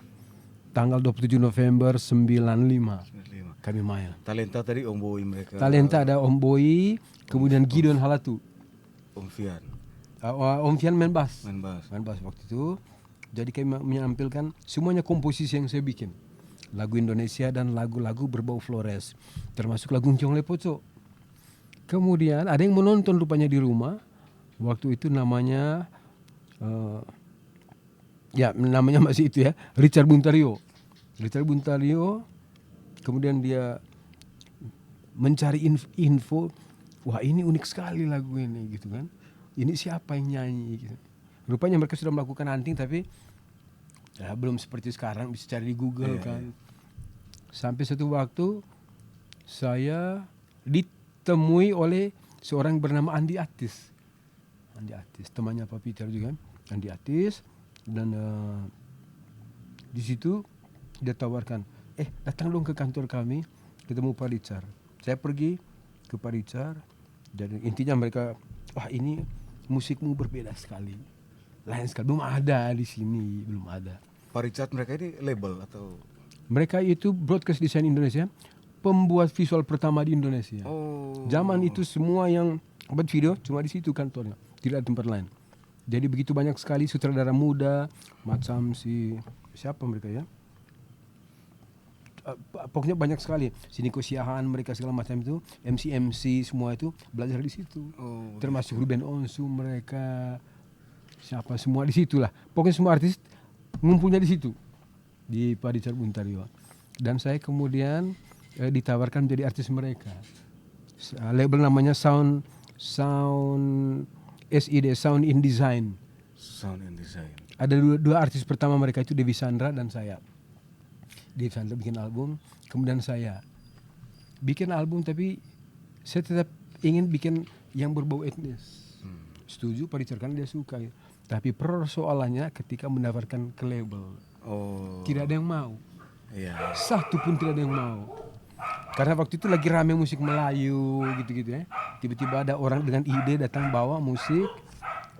Tanggal 27 November 95 kami main. Talenta tadi Om Boy mereka. Talenta ada Om Boy, kemudian Gideon Halatu. Om Fian Om Fian main bass. main bass. Waktu itu. Jadi kami menampilkan semuanya komposisi yang saya bikin. Lagu Indonesia dan lagu-lagu berbau Flores. Termasuk lagu Njong Lepoco. Kemudian ada yang menonton rupanya di rumah. Waktu itu namanya namanya masih itu ya, Richard Buntario. Kemudian dia mencari info, wah ini unik sekali lagu ini gitu kan. Ini siapa yang nyanyi gitu. Rupanya mereka sudah melakukan hunting tapi ya, belum seperti sekarang bisa cari di Google kan. Sampai satu waktu saya ditemui oleh seorang bernama Andi Atis, temannya Pak Peter juga, Andi Atis, dan di situ dia tawarkan, datang dong ke kantor kami, ketemu Pak Richard. Saya pergi ke Pak Richard, dan intinya mereka, wah ini musikmu berbeda sekali, lain sekali, belum ada di sini, belum ada. Pak Richard mereka ini label atau? Mereka itu Broadcast Design Indonesia, pembuat visual pertama di Indonesia. Zaman itu semua yang buat video cuma di situ kantornya, tidak ada tempat lain. Jadi begitu banyak sekali sutradara muda, macam siapa mereka ya? Pokoknya banyak sekali. Siniko Siahaan mereka segala macam itu, MC semua itu belajar di situ. Termasuk Ruben Onsu mereka, siapa semua di situ lah. Pokoknya semua artis ngumpulnya di situ, di Pak Richard Buntario. Dan saya kemudian ditawarkan menjadi artis mereka. Label namanya Sound SID, Sound in Design. Ada dua artis pertama mereka itu Dewi Sandra dan saya. Dewi Sandra bikin album, kemudian saya bikin album, tapi saya tetap ingin bikin yang berbau etnis. Setuju Pak Richard kan dia suka. Tapi persoalannya ketika mendaftarkan ke label, tidak ada yang mau. Satu pun tidak ada yang mau. Karena waktu itu lagi rame musik Melayu gitu-gitu ya. Tiba-tiba ada orang dengan ide datang bawa musik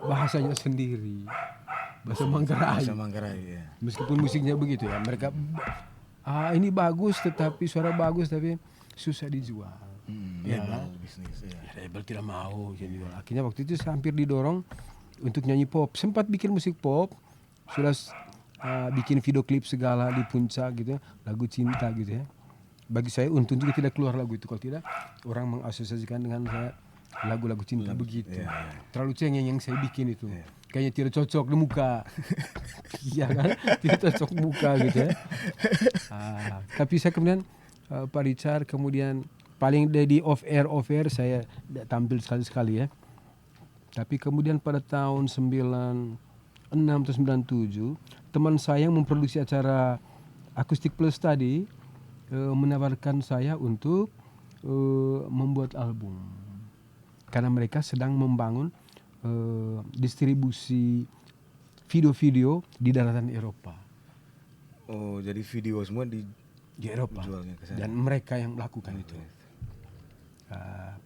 bahasanya sendiri, bahasa Manggarai. Ya. Meskipun musiknya begitu ya, mereka ini bagus tetapi suara bagus tapi susah dijual. Label bisnis. Label tidak mau jadi. Akhirnya waktu itu saya hampir didorong untuk nyanyi pop. Sempat bikin musik pop, sudah bikin video klip segala di puncak gitu ya, lagu cinta gitu ya. Bagi saya untung juga tidak keluar lagu itu, kalau tidak orang mengasosiasikan dengan saya lagu-lagu cinta begitu. Terlalu cengeng yang saya bikin itu. Kayaknya tidak cocok di muka. Iya kan? Tidak cocok muka gitu ya. Tapi saya kemudian Pak Richard kemudian paling di off air saya tampil sekali-sekali ya. Tapi kemudian pada tahun 96 atau 97 teman saya yang memproduksi acara Acoustic Plus tadi menawarkan saya untuk membuat album, karena mereka sedang membangun distribusi video-video di daratan Eropa. Jadi video semua di Eropa ke sana. Dan mereka yang melakukan itu.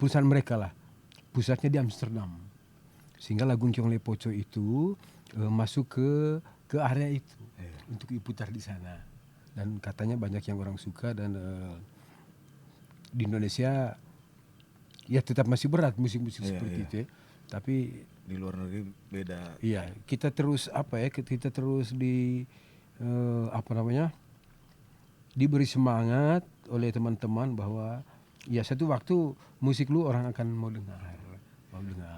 Perusahaan mereka lah, pusatnya di Amsterdam, sehingga lagu Njong Lepoco itu masuk ke area itu untuk diputar di sana. Dan katanya banyak yang orang suka, dan di Indonesia ya tetap masih berat musik-musik seperti itu ya. Tapi di luar negeri beda. Iya, kita terus kita terus diberi semangat oleh teman-teman bahwa ya satu waktu musik lu orang akan mau dengar.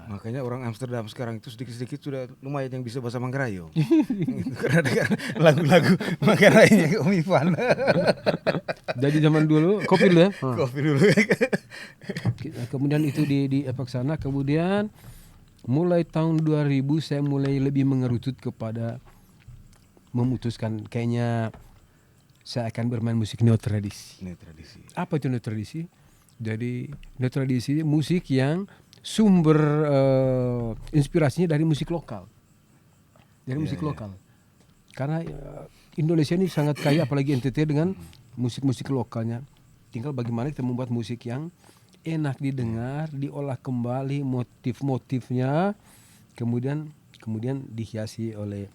Makanya orang Amsterdam sekarang itu sedikit-sedikit sudah lumayan yang bisa bahasa Manggarai yo. Karena dengar lagu-lagu Manggarainya Om Ivan. Dari zaman dulu kopi dulu ya. Kopi dulu. Kemudian itu di efek sana. Kemudian mulai tahun 2000 saya mulai lebih mengerucut kepada memutuskan kayaknya saya akan bermain musik neotradisi. Ini tradisi. Apa itu neotradisi? Jadi neotradisi musik yang sumber inspirasinya dari musik lokal. Dari musik lokal. Karena Indonesia ini sangat kaya apalagi NTT dengan musik-musik lokalnya. Tinggal bagaimana kita membuat musik yang enak didengar, diolah kembali motif-motifnya, kemudian dihiasi oleh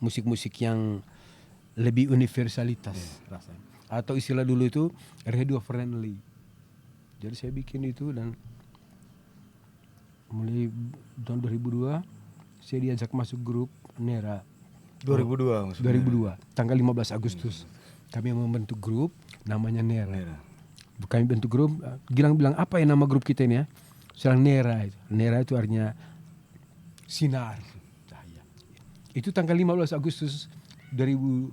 musik-musik yang lebih universalitas rasanya. Atau istilah dulu itu radio friendly. Jadi saya bikin itu dan mulai tahun 2002 saya diajak masuk grup Nera. 2002 maksudnya. 2002 tanggal 15 Agustus kami membentuk grup namanya Nera. Kami bentuk grup, Gilang bilang apa ya nama grup kita ini ya? Sekarang Nera itu. Nera itu artinya sinar, cahaya. Itu tanggal 15 Agustus 2002.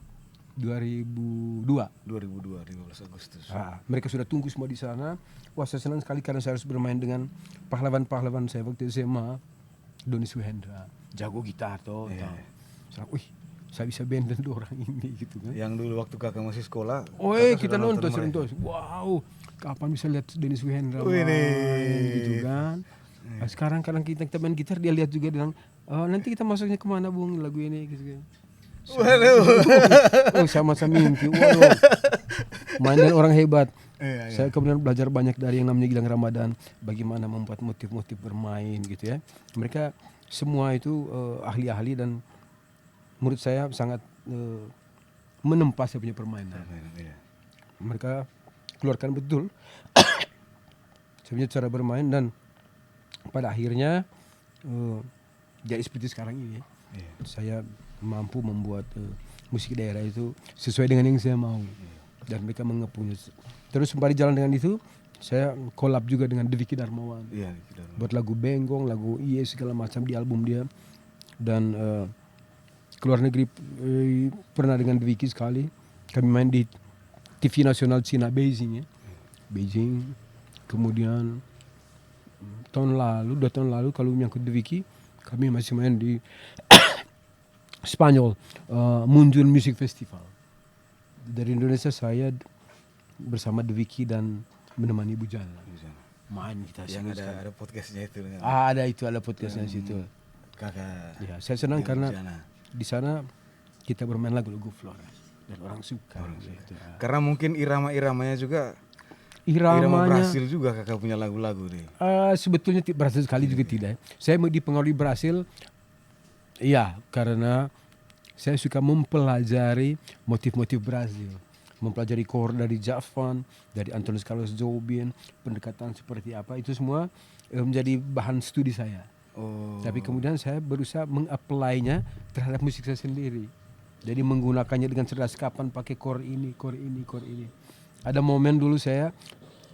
15 Agustus. Mereka sudah tunggu semua di sana. Wah, saya senang sekali karena saya harus bermain dengan pahlawan-pahlawan saya waktu SMA. Doni Suhendra, jago gitar toh. Wih, saya bisa band dengan orang ini gitu kan. Yang dulu waktu kakak masih sekolah. Kita nonton sering tuh. Wow, kapan bisa lihat Dennis Suhendra main gitu kan. Nah, sekarang kadang kita main gitar dia lihat juga bilang, nanti kita masuknya kemana Bung lagu ini gitu kan. Sama-sama mimpi. Waduh. Main dengan orang hebat. Saya kemudian belajar banyak dari yang namanya Gilang Ramadan, bagaimana membuat motif-motif bermain gitu ya. Mereka semua itu ahli-ahli dan menurut saya sangat menempa saya punya permainan. Mereka keluarkan betul saya punya cara bermain dan pada akhirnya jadi seperti sekarang ini. Saya mampu membuat musik daerah itu sesuai dengan yang saya mau dan mereka mengepungnya. Terus sembari jalan dengan itu saya collab juga dengan Dwiki Darmawan. Buat lagu Benggong, lagu Iye segala macam di album dia. Dan keluar negeri pernah dengan Dwiki sekali. Kami main di TV nasional Cina Beijing ya. Beijing. Kemudian 2 tahun lalu kalau menyangkut Dwiki kami masih main di Spanyol, Munjun Music Festival. Dari Indonesia saya bersama Dwiki dan menemani Bujana. Main kita yang ada podcastnya itu. Ada podcastnya situ. Kakak. Ya, saya senang karena di sana kita bermain lagu-lagu Flores dan orang suka. Gitu. Karena mungkin irama-iramanya juga. Irama Brasil juga kakak punya lagu-lagu nih. Sebetulnya Brasil sekali juga tidak. Saya dipengaruhi Brasil. Iya, karena saya suka mempelajari motif-motif Brasil. Mempelajari chord dari Javan, dari Antônio Carlos Jobim, pendekatan seperti apa, itu semua menjadi bahan studi saya. Tapi kemudian saya berusaha mengapply-nya terhadap musik saya sendiri. Jadi menggunakannya dengan cerdas, kapan pakai chord ini. Ada momen dulu saya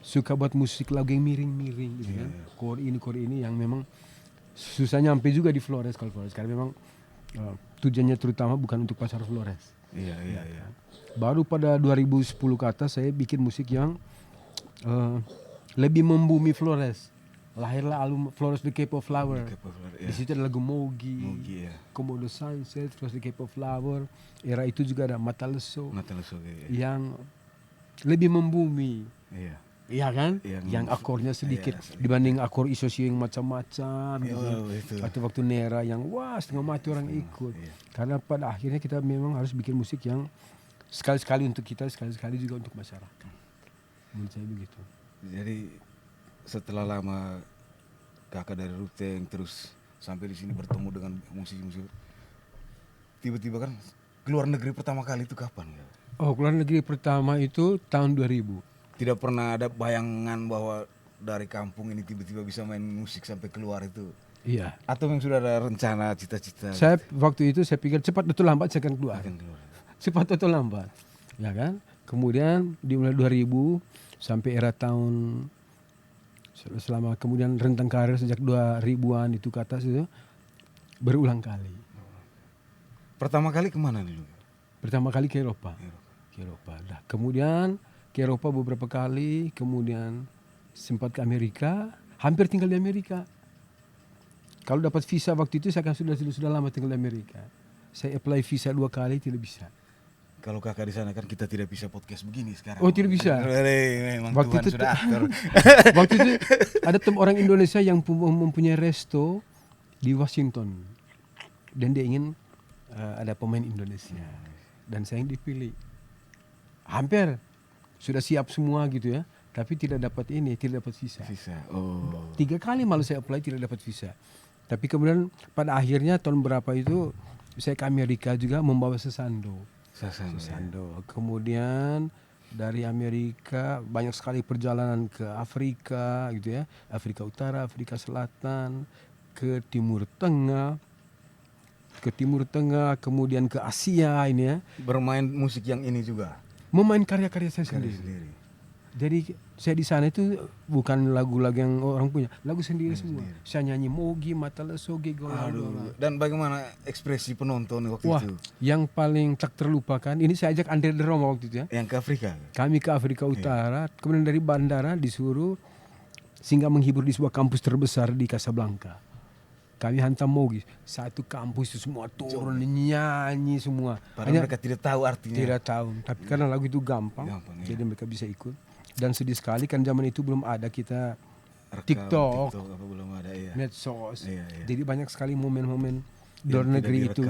suka buat musik lagu yang miring-miring gitu kan. Chord ini yang memang susah nyampe juga di Flores kalau Flores karena memang tujuannya terutama bukan untuk pasar Flores. Iya. Baru pada 2010 ke atas saya bikin musik yang lebih membumi Flores. Lahirlah album Flores The Cape of Flower. Di situ ada lagu Mogi Komodo Sunset, Flores The Cape of Flower. Era itu juga ada Mata Leso yang lebih membumi. Iya kan? Yang akornya sedikit dibanding akor isosio yang macam-macam gitu. Atau waktu Nera yang setengah mati orang ikut. Karena pada akhirnya kita memang harus bikin musik yang sekali-sekali untuk kita, sekali-sekali juga untuk masyarakat. Menurut saya begitu. Jadi setelah lama kakak dari Ruteng terus sampai di sini bertemu dengan musik-musik, tiba-tiba kan keluar negeri pertama kali itu kapan? Keluar negeri pertama itu tahun 2000. Tidak pernah ada bayangan bahwa dari kampung ini tiba-tiba bisa main musik sampai keluar itu? Iya. Atau memang sudah ada rencana, cita-cita? Saya waktu itu saya pikir cepat atau lambat saya akan keluar. Cepat atau lambat, ya kan? Kemudian dimulai 2000 sampai era tahun selama kemudian rentang karir sejak 2000-an itu ke atas itu berulang kali. Pertama kali kemana dulu? Pertama kali ke Eropa. Nah, kemudian ke Eropa beberapa kali, kemudian sempat ke Amerika, hampir tinggal di Amerika. Kalau dapat visa waktu itu saya kan sudah lama tinggal di Amerika. Saya apply visa 2 kali tidak bisa. Kalau kakak di sana kan kita tidak bisa podcast begini sekarang. Oh, tidak bisa? Memang Waktu Tuhan itu sudah atur. Waktu itu ada orang Indonesia yang mempunyai resto di Washington dan dia ingin ada pemain Indonesia dan saya yang dipilih. Hampir sudah siap semua gitu ya, tapi tidak dapat visa. Sisa. Oh. 3 kali malah saya apply tidak dapat visa. Tapi kemudian pada akhirnya tahun berapa itu saya ke Amerika juga membawa Sesando. Sesando. Kemudian dari Amerika banyak sekali perjalanan ke Afrika gitu ya, Afrika Utara, Afrika Selatan, ke Timur Tengah, kemudian ke Asia ini ya. Bermain musik yang ini juga. Memain karya-karya saya Karya sendiri. sendiri. Jadi saya di sana itu bukan lagu-lagu yang orang punya, lagu sendiri semua. Saya nyanyi Mogi, Mata Lesoge, Aduh. Dan bagaimana ekspresi penonton waktu Wah, itu? yang paling tak terlupakan, ini saya ajak Andre de Roma waktu itu ya. Yang ke Afrika. Kami ke Afrika Utara, kemudian dari bandara disuruh singgah menghibur di sebuah kampus terbesar di Casablanca. Kami hantam Mogi, satu kampus itu semua turun nyanyi semua. Padahal mereka tidak tahu artinya. Tidak tahu, tapi karena lagu itu gampang jadi mereka bisa ikut. Dan sedih sekali kan zaman itu belum ada kita TikTok apa belum ada ya. medsos. Iya. Jadi banyak sekali momen-momen di luar negeri itu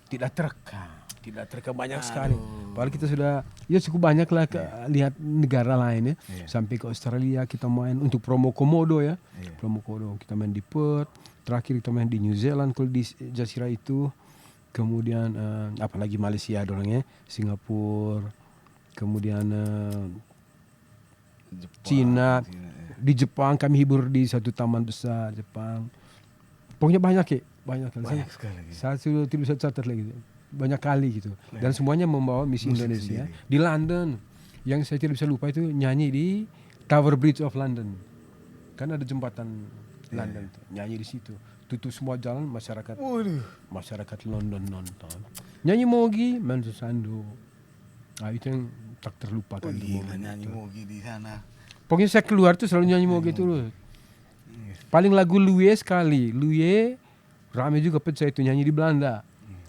direkam tidak terekam banyak sekali. Padahal kita sudah ya cukup banyak lah lihat negara lain ya. Sampai ke Australia kita main untuk promo Komodo ya. Promo Komodo kita main di Perth, terakhir kita main di New Zealand kalau di Jazirah itu. Kemudian apalagi Malaysia dorongnya, Singapura, kemudian Cina. Di Jepang kami hibur di satu taman besar Jepang. Pokoknya banyak sekali. Saya sudah tidak bisa catat lagi. Banyak kali gitu. Dan semuanya membawa misi musik Indonesia. sendiri. Di London yang saya tidak bisa lupa itu nyanyi di Tower Bridge of London. Kan ada jembatan London tuh. Nyanyi di situ. Tutup semua jalan masyarakat London nonton. Nyanyi Mogi, main Sesando. Nah, itu yang tak terlupakan. Nyanyi Mogi di sana. Pokoknya saya keluar tuh selalu nyanyi Mogi terus. Paling lagu Louie sekali. Louie rame juga pecah itu nyanyi di Belanda.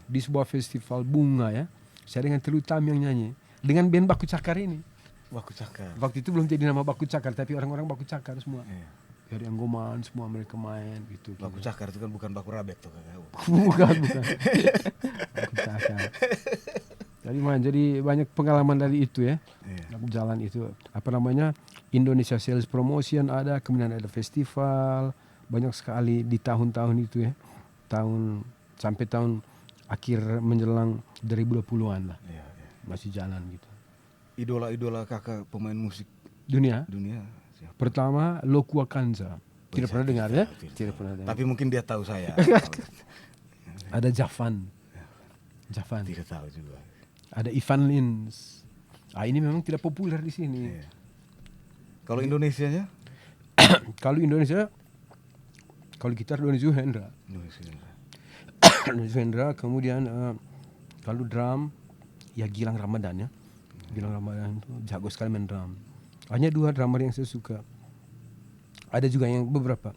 Di sebuah festival bunga ya. Saya dengan Telu Tam yang nyanyi. Dengan band Baku Cakar ini. Baku Cakar. Waktu itu belum jadi nama Baku Cakar, tapi orang-orang Baku Cakar semua. Dari Anggoman semua mereka main gitu. Baku Cakar itu kan bukan Baku Rabek tuh kakak. bukan. Baku Cakar. Jadi banyak pengalaman dari itu ya. Jalan itu Indonesia Sales Promotion ada, kemudian ada festival, banyak sekali di tahun-tahun itu ya. Sampai tahun akhir menjelang 2020-an lah. Masih jalan gitu. Idola kakak pemain musik Dunia. Siapa? Pertama Lokua Kanza. Tidak pernah dengar ya? Tidak pernah dengar. Tapi mungkin dia tahu saya. Ada Javan. Tidak tahu juga. Ada Ivan Lins. Ini memang tidak populer di sini. Kalau Indonesianya? Kalau gitar Doni Zuhendra. Doni Zuhendra. Kemudian kalau drum ya Gilang Ramadan ya. Gilang Ramadan itu jago sekali main drum. Hanya 2 drummer yang saya suka. Ada juga yang beberapa.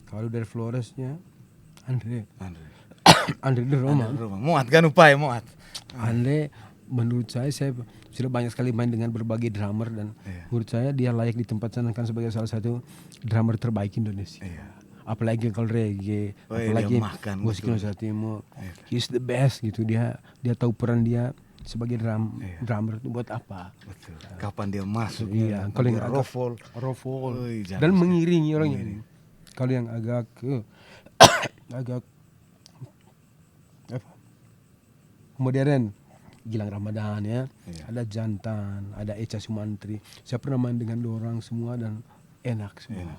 Kalau dari Floresnya Andre de Roma. Muat kan upaya muat. Andre menurut saya sudah banyak sekali main dengan berbagai drummer dan menurut saya dia layak ditempatkan sebagai salah satu drummer terbaik Indonesia. Apalagi kalau reggae, apalagi musik Indonesia Timur. He's the best gitu. Dia tahu peran dia sebagai drummer itu buat apa. Betul. Kapan dia masuk? Kalau yang rofol dan mengiringi orangnya. Kalau yang agak modern, Gilang Ramadan ya. Ada Jantan, ada Echa Sumantri. Saya pernah main dengan dorang semua dan enak semua.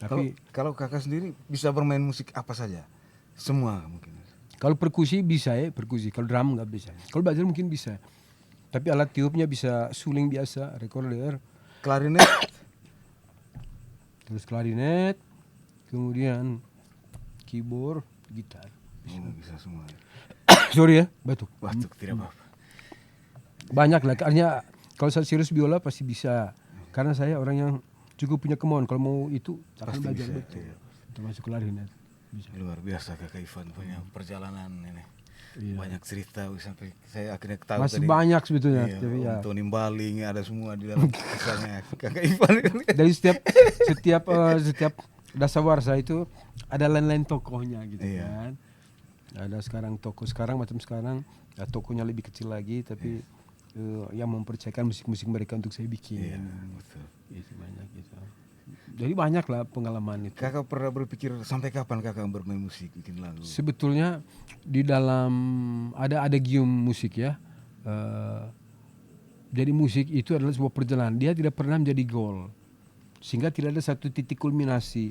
Tapi kalau kakak sendiri bisa bermain musik apa saja? Semua mungkin. Kalau perkusi bisa ya, perkusi. Kalau drum nggak bisa. Kalau belajar mungkin bisa. Tapi alat tiupnya bisa suling biasa, recorder. Klarinet. Terus klarinet. Kemudian keyboard, gitar. Bisa semua. Sorry ya, batuk. Batuk tidak apa-apa. Banyak lah, karena kalau saya serius biola pasti bisa. Karena saya orang yang cukup punya kemauan. Kalau mau itu akan belajar betul. Termasuk klarinet. Bisa. Luar biasa kakak Ivan punya perjalanan ini. Iya. banyak cerita sampai saya akhirnya tahu Masih tadi. banyak sebetulnya, Iya, tapi ya. Om Tony Baling ada semua di dalam kisahnya Kakak Ivan. Dari setiap dasawarsa itu ada lain-lain tokohnya gitu Iya. kan. Ada sekarang tokoh sekarang macam sekarang ya, tokohnya lebih kecil lagi tapi yang mempercayakan musik-musik mereka untuk saya bikin. Iya, betul. Itu banyak gitu. Jadi banyak lah pengalaman itu. Kakak pernah berpikir sampai kapan kakak bermain musik, bikin lagu? Sebetulnya di dalam ada gium musik ya. Jadi musik itu adalah sebuah perjalanan. Dia tidak pernah menjadi goal. Sehingga tidak ada satu titik kulminasi.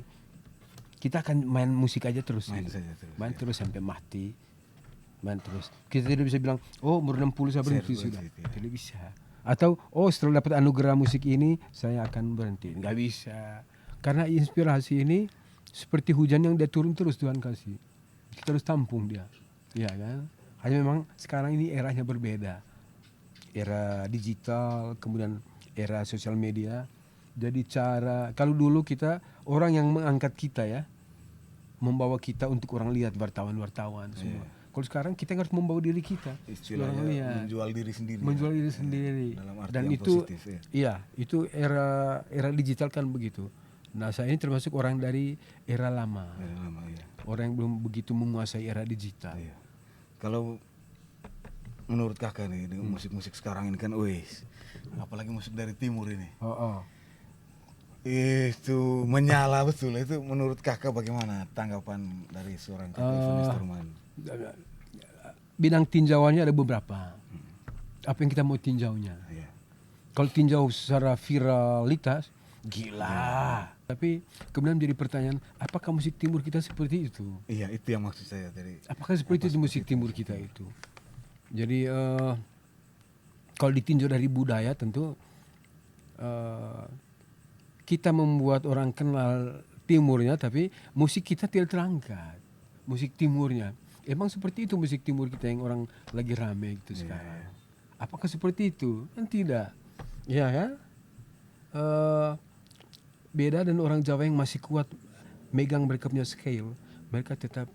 Kita akan main musik aja terus. Main gitu. saja terus. Main terus sampai mati. Main terus. Kita tidak bisa bilang, oh umur 60 saya berhenti Saya sudah. berhenti, ya. Tidak bisa. Atau oh setelah dapat anugerah musik ini saya akan berhenti. Nggak bisa. Karena inspirasi ini seperti hujan yang dia turun terus Tuhan kasih. Kita harus tampung dia. Iya kan? Hanya memang sekarang ini eranya berbeda. Era digital, kemudian era sosial media. Jadi kalau dulu kita orang yang mengangkat kita ya, membawa kita untuk orang lihat, wartawan semua. Kalau sekarang kita harus membawa diri kita. Istilahnya orang lihat. menjual diri sendiri. Menjual ya. diri sendiri. Dalam arti Dan yang itu positif, ya. iya, itu era digital kan begitu. Nah, saya ini termasuk orang dari era lama. Dari lama, ya. Orang yang belum begitu menguasai era digital. Iya. Kalau menurut kakak nih dengan musik-musik sekarang ini kan, apalagi musik dari timur ini, Oh. itu menyala betul. Itu menurut kakak bagaimana tanggapan dari seorang kakak Ivan Esterman? Bidang tinjauannya ada beberapa. Apa yang kita mau tinjaunya? Iya. Kalau tinjau secara viralitas, gila. Tapi kemudian menjadi pertanyaan, apakah musik timur kita seperti itu? Iya, itu yang maksud saya tadi. Apakah seperti itu musik timur kita itu? Jadi kalau ditinjau dari budaya tentu kita membuat orang kenal timurnya, tapi musik kita tidak terangkat. Musik timurnya. Emang seperti itu musik timur kita yang orang lagi rame gitu sekarang. Apakah seperti itu? Kan tidak. Ya kan? Beda dan orang Jawa yang masih kuat megang mereka punya scale. Mereka tetap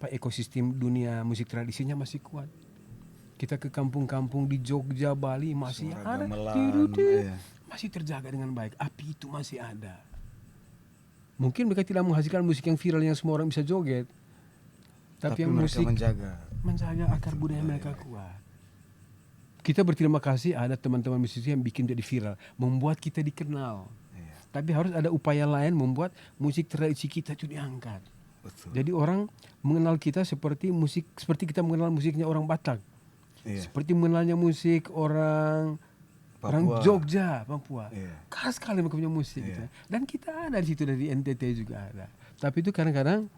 ekosistem dunia musik tradisinya masih kuat. Kita ke kampung-kampung di Jogja, Bali masih Suara ada. gamelan, iya. Masih terjaga dengan baik. Api itu masih ada. Mungkin mereka tidak menghasilkan musik yang viral yang semua orang bisa joget. Tapi yang mereka musik menjaga akar budaya mereka kuat. Kita berterima kasih ada teman-teman musisi yang bikin jadi viral, membuat kita dikenal. Iya. Tapi harus ada upaya lain membuat musik tradisi kita itu diangkat. Betul. Jadi orang mengenal kita seperti kita mengenal musiknya orang Batak. Iya. Seperti mengenalnya musik orang Jogja, Papua. Iya. Khas sekali mereka punya musik. Iya. Gitu. Dan kita ada di situ, dari NTT juga ada. Tapi itu kadang-kadang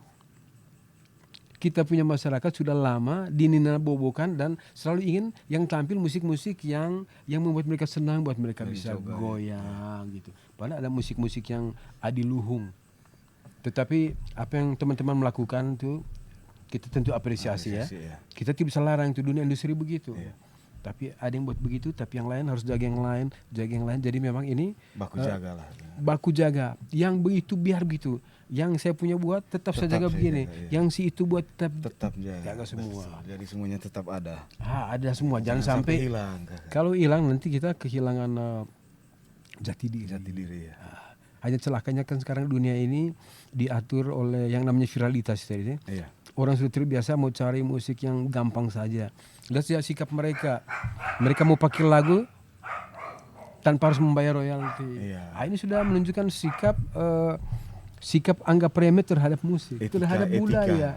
kita punya masyarakat sudah lama dininabobokan dan selalu ingin yang tampil musik-musik yang membuat mereka senang, buat mereka bisa Coba, goyang gitu. Padahal ada musik-musik yang adiluhung. Tetapi apa yang teman-teman melakukan itu kita tentu apresiasi ya. Kita tidak bisa larang, itu dunia industri begitu. Iya. Tapi ada yang buat begitu, tapi yang lain harus jaga yang lain. Jadi memang ini Baku jaga lah. baku jaga. Yang begitu biar begitu. Yang saya punya buat tetap saya jaga saya begini. jaga, iya. Yang si itu buat tetap jaga semua. Betul. Jadi semuanya tetap ada. Ada semua. Jangan sampai hilang. kalau hilang nanti kita kehilangan jati diri. Jati diri ya. Hanya celakanya kan sekarang dunia ini diatur oleh yang namanya viralitas tadi. Iya. Orang sudah terbiasa mau cari musik yang gampang saja. Lihat sikap mereka. Mereka mau pakai lagu tanpa harus membayar royalti. Iya. Ini sudah menunjukkan sikap anggap remeh terhadap musik, terhadap budaya.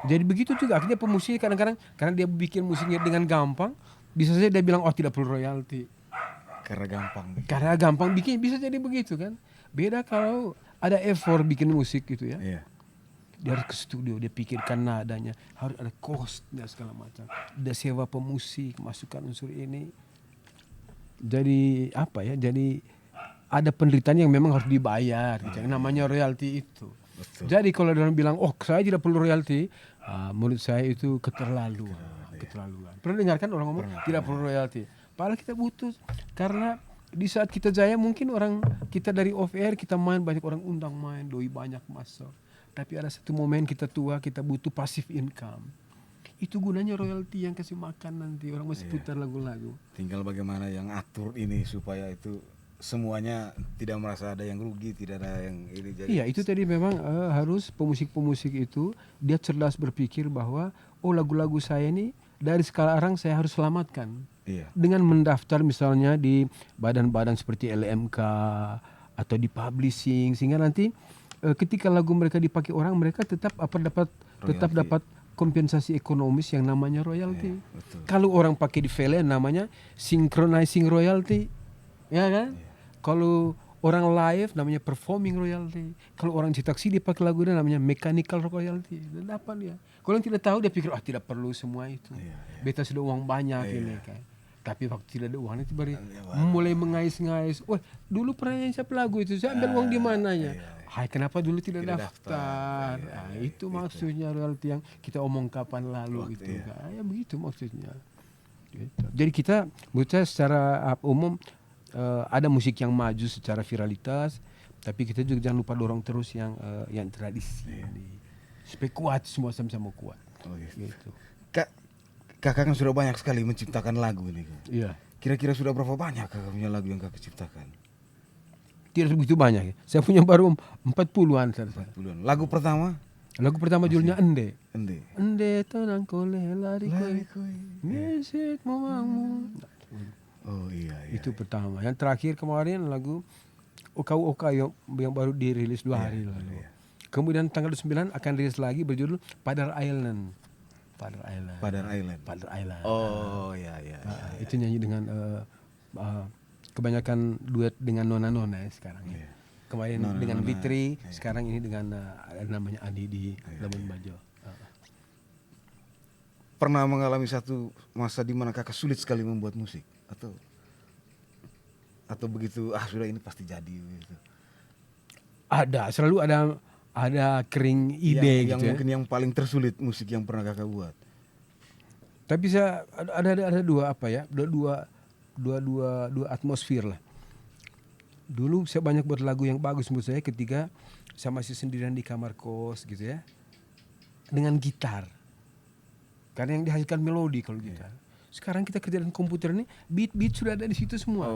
Jadi begitu juga akhirnya pemusik kadang-kadang karena dia bikin musiknya dengan gampang, bisa saja dia bilang tidak perlu royalti. Karena gampang bikin, bisa jadi begitu kan. Beda kalau ada effort bikin musik gitu ya. Iya. Dia harus ke studio, dia pikirkan nadanya, harus ada cost dan segala macam. Dia sewa pemusik, masukkan unsur ini. Jadi Jadi ada penderitaan yang memang harus dibayar, gitu. Yang namanya royalti itu. Betul. Jadi kalau orang bilang, saya tidak perlu royalti, menurut saya itu keterlaluan. Pernah dengarkan orang ngomong tidak perlu royalti? Padahal kita butuh, karena di saat kita jaya mungkin orang kita dari off air kita main, banyak orang undang main, doi banyak masuk. Tapi ada satu momen kita tua, kita butuh passive income. Itu gunanya royalti yang kasih makan nanti orang masih putar lagu-lagu. Tinggal bagaimana yang atur ini supaya itu semuanya tidak merasa ada yang rugi, tidak ada yang ini. Jadi Iya, itu tadi memang harus pemusik-pemusik itu dia cerdas berpikir bahwa lagu-lagu saya ini dari sekarang saya harus selamatkan. iya. Dengan mendaftar misalnya di badan-badan seperti LMK atau di publishing, sehingga nanti ketika lagu mereka dipakai orang, mereka tetap Royalti. dapat kompensasi ekonomis yang namanya royalti. Betul. Kalau orang pakai di VLN namanya synchronizing royalty, ya kan? Kalau orang live namanya performing royalty. Kalau orang cetak CD pakai lagu dia namanya mechanical royalty. Dan dapat dia. Kalau yang tidak tahu dia pikir tidak perlu semua itu. Beta sudah uang banyak ini kan. Tapi waktu tidak ada uang nanti baru mulai mengais-ngais. Wah, dulu pernah nyanyi siapa lagu itu? Saya ambil uang di mananya? Hai, kenapa dulu tidak daftar? Nah, itu maksudnya royalti yang kita omong kapan lalu itu kan. Ya begitu maksudnya. Gitu. Jadi kita menurut saya secara umum ada musik yang maju secara viralitas, tapi kita juga jangan lupa dorong terus yang tradisi. Supaya kuat semua sama-sama kuat. Oh, gitu. Gitu. Kakak kan sudah banyak sekali menciptakan lagu ini. Iya. Kira-kira sudah berapa banyak kakak punya lagu yang kakak ciptakan? Tidak begitu banyak ya. Saya punya baru 40-an. 40-an. Lagu pertama? Lagu pertama judulnya Ende. Ende. Ende tenang kole lari Lari koe. koi. Musik mamamu. Oh iya. Itu pertama. Yang terakhir kemarin lagu Oka yang baru dirilis 2 hari lalu. Kemudian tanggal 9 akan rilis lagi berjudul Padar Island. Padar Island. Oh iya. Itu nyanyi dengan kebanyakan duet dengan nona-nona ya sekarang ya. Kemarin dengan Fitri, sekarang ini dengan namanya Adi di Labuan Bajo. Pernah mengalami satu masa di mana kakak sulit sekali membuat musik atau begitu sudah ini pasti jadi gitu. Ada, selalu ada kering ide yang gitu ya. mungkin yang paling tersulit musik yang pernah kakak buat. Tapi saya ada dua atmosfer lah. Dulu saya banyak buat lagu yang bagus menurut saya ketika saya masih sendirian di kamar kos gitu ya. Dengan gitar. Karena yang dihasilkan melodi kalau gitar. Sekarang kita kerja dengan komputer ini, beat sudah ada di situ semua.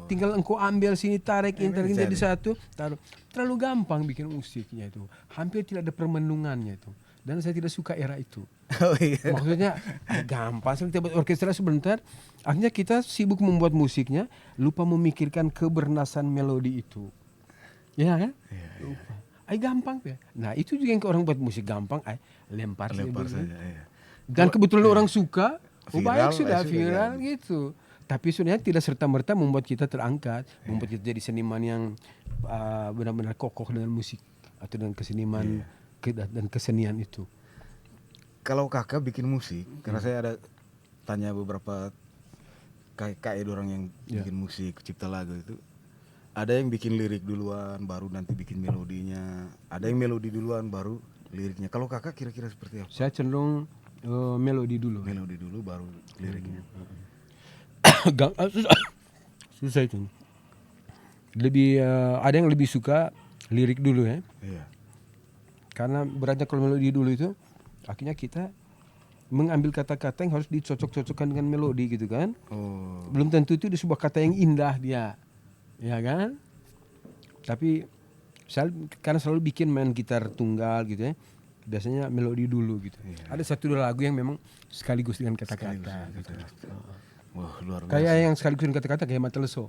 Tinggal engkau ambil sini, tarik jadi satu, taruh. Terlalu gampang bikin musiknya itu. Hampir tidak ada permenungannya itu. Dan saya tidak suka era itu. Maksudnya gampang, saya buat orkestra sebentar. Akhirnya kita sibuk membuat musiknya, lupa memikirkan kebernasan melodi itu. Ya kan? Lupa. Gampang ya. Nah itu juga yang orang buat musik gampang, lempar saja. Dan kebetulan orang suka, baik sudah viral gitu. Tapi sebenarnya tidak serta-merta membuat kita terangkat, membuat kita jadi seniman yang benar-benar kokoh dengan musik atau dengan keseniman dan kesenian itu. Kalau kakak bikin musik, karena saya ada tanya beberapa kakak orang yang bikin musik, cipta lagu itu, ada yang bikin lirik duluan, baru nanti bikin melodinya, ada yang melodi duluan, baru liriknya. Kalau kakak kira-kira seperti apa? Saya cenderung melodi dulu. Melodi dulu, baru liriknya. Susah itu. Lebih ada yang lebih suka lirik dulu ya. Iya. Karena beratnya kalau melodi dulu itu, akhirnya kita mengambil kata-kata yang harus dicocok-cocokkan dengan melodi gitu kan. Belum tentu itu sebuah kata yang indah dia, ya kan. Tapi karena selalu bikin main gitar tunggal gitu ya, biasanya melodi dulu gitu. Ada 1-2 lagu yang memang sekaligus dengan kata-kata. Wah, luar biasa. Kayak yang sekaligus dengan kata-kata kayak Mata Leso.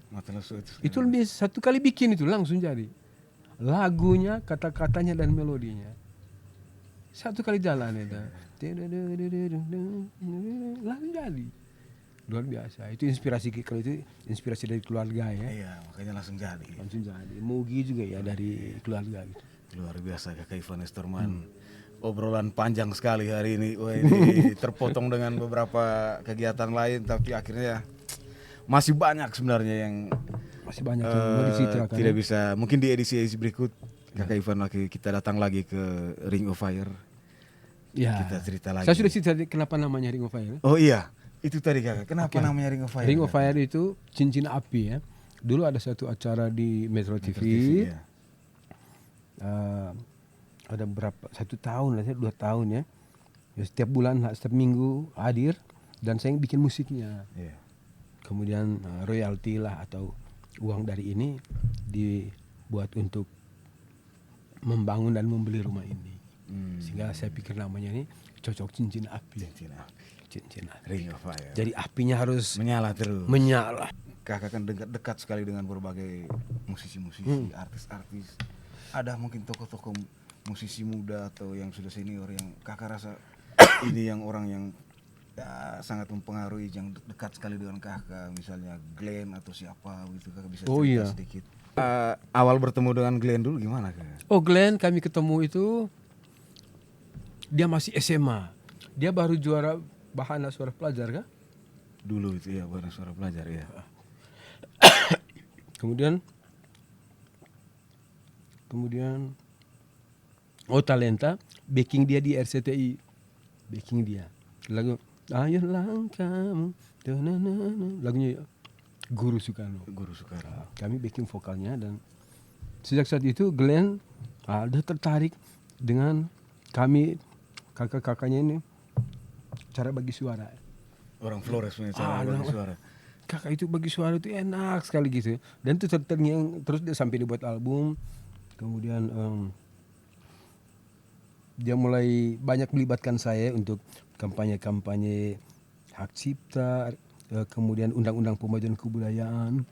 Itu lebih 1 kali bikin itu langsung jadi. Lagunya, kata-katanya dan melodinya. 1 kali jalan itu. Langsung jadi. Luar biasa. Itu inspirasi, kalau itu inspirasi dari keluarga ya. Iya, makanya langsung jadi. Mugi juga ya dari keluarga gitu. Luar biasa Kakak Ivan Estorman. Obrolan panjang sekali hari ini. Wah, ini terpotong dengan beberapa kegiatan lain, tapi akhirnya masih banyak sebenarnya yang mau dicitrakan. Tidak bisa. Mungkin di edisi berikut Kakak Ivan kita datang lagi ke Ring of Fire. Ya. Kita cerita lagi. Saya sudah cerita kenapa namanya Ring of Fire. Oh iya, itu tadi Kakak. Kenapa namanya Ring of Fire? Ring of Fire itu cincin api ya. Dulu ada satu acara di Metro TV. Ya. Ada berapa? 1 tahun lah, 2 tahun ya. Ya, setiap bulan, setiap minggu hadir dan saya bikin musiknya. Iya. Kemudian royalti lah atau uang dari ini dibuat untuk membangun dan membeli rumah ini. Sehingga saya pikir namanya ini cocok cincin api. Cincin api. Ring of Fire. Jadi apinya harus menyala terus. menyala. Kakak kan dekat sekali dengan berbagai musisi-musisi, artis-artis. Ada mungkin tokoh-tokoh musisi muda atau yang sudah senior yang kakak rasa ini yang orang yang ya, sangat mempengaruhi, yang dekat sekali dengan kakak, misalnya Glenn atau siapa gitu, kakak bisa cerita sedikit. Awal bertemu dengan Glenn dulu gimana kak? Oh, Glenn kami ketemu itu dia masih SMA. Dia baru juara Bahana Suara Pelajar kah? Dulu itu ya, Bahana Suara Pelajar ya. Kemudian Talenta backing dia di RCTI, backing dia lagu Ayolah kamu, lagunya Guru Soekarno. Kami backing vokalnya dan sejak saat itu Glenn ada tertarik dengan kami kakak-kakaknya ini cara bagi suara. Orang Flores punya cara bagi suara. Kakak itu bagi suara itu enak sekali gitu. Dan itu terngiang terus dia sampai dibuat album. Kemudian dia mulai banyak melibatkan saya untuk kampanye-kampanye hak cipta, kemudian undang-undang pemajuan kebudayaan.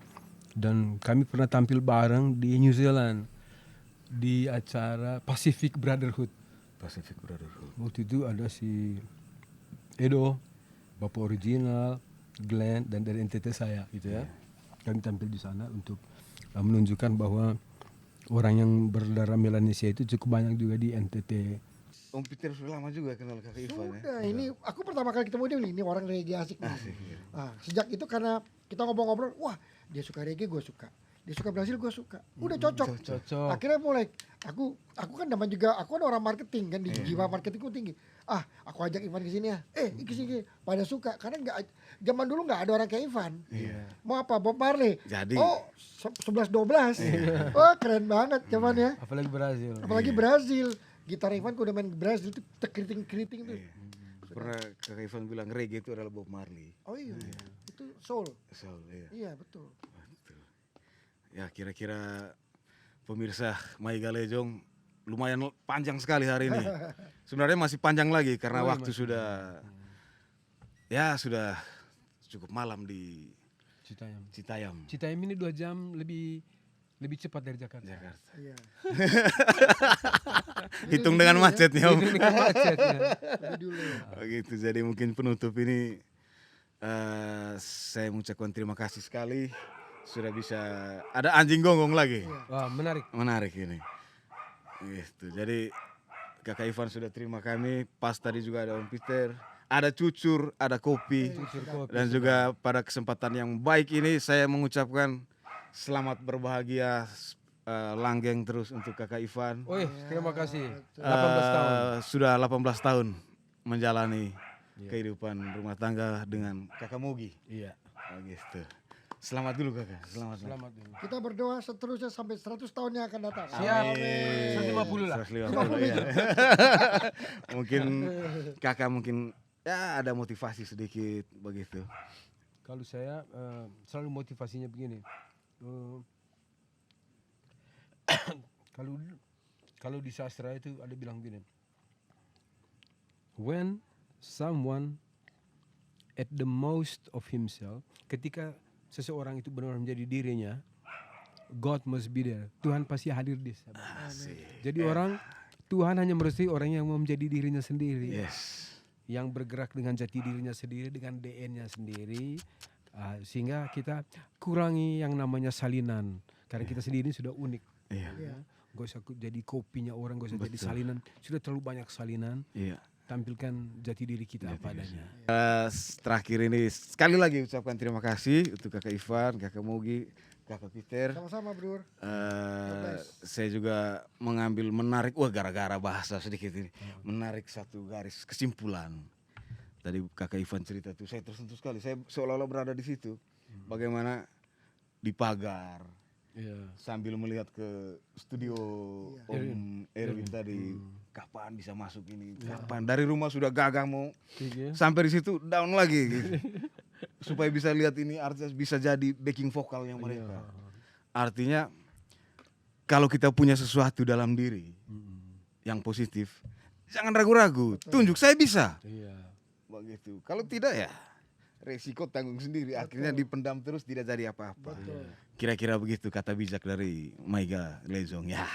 Dan kami pernah tampil bareng di New Zealand di acara Pacific Brotherhood. Waktu itu ada si Edo, Bapak Original, Glenn, dan dari NTT saya gitu ya. Kami tampil di sana untuk menunjukkan bahwa orang yang berdarah Melanesia itu cukup banyak juga di NTT. Om Peter sudah lama juga kenal kakak Ivan. Sudah, ini aku pertama kali ketemu dia ini orang reggae asik nih. Nah, sejak itu karena kita ngobrol-ngobrol, wah dia suka reggae, gue suka. Dia suka Brasil, gue suka. Udah cocok. Akhirnya mulai aku kan namanya juga aku kan orang marketing kan, di jiwa marketingku tinggi. Aku ajak Ivan ke sini ya. Ke sini pada suka karena zaman dulu nggak ada orang kayak Ivan. Mau apa? Bob Marley. Jadi 11-12. Wah, keren banget zaman ya. Apalagi Brazil. Gitar Ivan udah main Brazil itu keriting-keriting tuh. Pernah kakak Ivan bilang reggae itu adalah Bob Marley. Oh iya. Itu soul. Iya. Iya, betul. Ya kira-kira pemirsa Maiga Lejong lumayan panjang sekali hari ini. Sebenarnya masih panjang lagi karena waktu sudah sudah cukup malam di Citayam. Citayam ini 2 jam lebih cepat dari Jakarta. Iya. Hitung dengan macetnya Om. Lebih dulu. Begitu, jadi mungkin penutup ini saya mengucapkan terima kasih sekali. Sudah bisa ada anjing gonggong lagi. Wah, menarik ini gitu. Jadi kakak Ivan sudah terima kami, pas tadi juga ada Om Peter, ada cucur, ada kopi. Dan juga pada kesempatan yang baik ini saya mengucapkan selamat berbahagia, langgeng terus untuk kakak Ivan. Terima kasih. 18 tahun. Sudah 18 tahun menjalani kehidupan rumah tangga dengan kakak Mugi. Iya. Gitu. Selamat dulu kakak. Selamat dulu. Kita berdoa seterusnya sampai 100 tahun yang akan datang. Siap. 150 lah. 150 ya. Mungkin kakak ya ada motivasi sedikit begitu. Kalau saya selalu motivasinya begini. Kalau di sastra itu ada bilang begini. When someone at the most of himself, ketika seseorang itu benar-benar menjadi dirinya, God must be there. Tuhan pasti hadir di sana. Jadi Tuhan hanya merestui orang yang mau menjadi dirinya sendiri. Yes. Yang bergerak dengan jati dirinya sendiri, dengan DNA sendiri. Sehingga kita kurangi yang namanya salinan. Karena kita sendiri sudah unik. Gak usah jadi kopinya orang, gak usah jadi salinan. Sudah terlalu banyak salinan. Tampilkan jati diri kita apa adanya. Terakhir ini sekali lagi ucapkan terima kasih untuk kakak Ivan, kakak Mugi, kakak Peter. Sama-sama, Bro. Saya juga menarik, gara-gara bahasa sedikit ini, menarik satu garis kesimpulan. Tadi kakak Ivan cerita tuh, saya tersentuh sekali. Saya seolah-olah berada di situ. Bagaimana di pagar, Iya. sambil melihat ke studio Om Erwin tadi, kapan bisa masuk ini, kapan dari rumah sudah gagah mau Iya. sampai di situ down lagi gitu. Supaya bisa lihat ini artis bisa jadi backing vokalnya mereka. Artinya kalau kita punya sesuatu dalam diri yang positif, jangan ragu-ragu, tunjuk saya bisa. Iya. Begitu. Kalau tidak ya resiko tanggung sendiri. Akhirnya dipendam terus tidak jadi apa-apa. Kira-kira begitu kata bijak dari Maiga Lejong ya.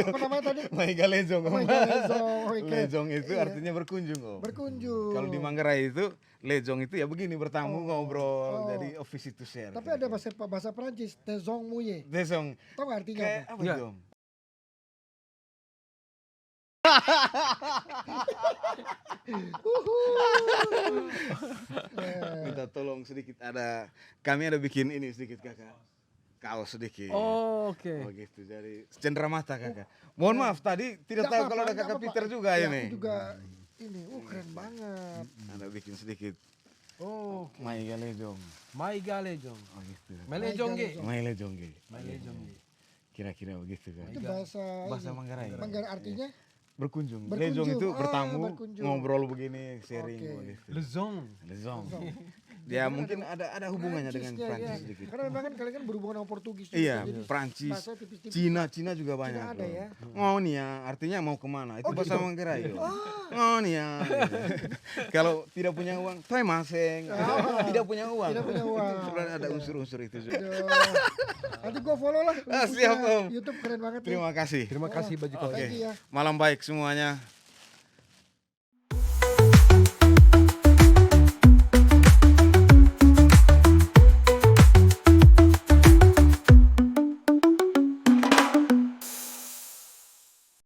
Apa namanya tadi? Maiga Lejong. Om. Maiga Lejong, oke. Lejong itu Iya. artinya berkunjung, Om. Berkunjung. Kalau di Manggarai itu Lejong itu ya begini bertamu ngobrol, Oh. jadi office to share. Tapi ada bahasa Prancis, Tezong Muye. Lejong. Tahu nggak artinya Kayak apa? apa Ya. itu, Om? Minta tolong sedikit kami ada bikin ini sedikit kakak, kaos sedikit. Oh, oke. Oh gitu, jadi cenderamata kakak. Mohon maaf tadi tidak Nggak tahu apa-apa, kalau ada nggak kakak apa-apa. Peter juga Ya, ini. aku juga ini, keren banget. Ada bikin sedikit. Oh, Maiga Lejong. Maiga Lejong. Oh gitu. Melejong ge. Maiga Lejong ge. Melejong ge. Kira-kira begitu kan. Itu bahasa Bahasa ini. Manggarai. Manggarai artinya Berkunjung. Berkunjung. Lejong itu Ah, bertamu, berkunjung. ngobrol begini, sharing Oke. begitu. Lezong. Lejong. Dia mungkin ada hubungannya dengan Prancisnya, Prancis ya. sedikit. Karena memang kan kalian kan berhubungan sama Portugis juga. Iya, Jadi Prancis, bahasa tipis-tipis. Cina juga banyak. ada ya? Ngonia, artinya mau kemana? Itu Oh, bahasa gitu? Manggarai. Ngonia. Kalau tidak punya uang, toy maseng. Tidak punya uang. Tidak punya uang. Itu sebenarnya ada unsur-unsur itu juga. Aduh. Nanti gue follow lah. Ah, siap, Om. YouTube keren banget. Terima kasih. Terima kasih Baju Kau. Thank you ya. Malam baik semuanya.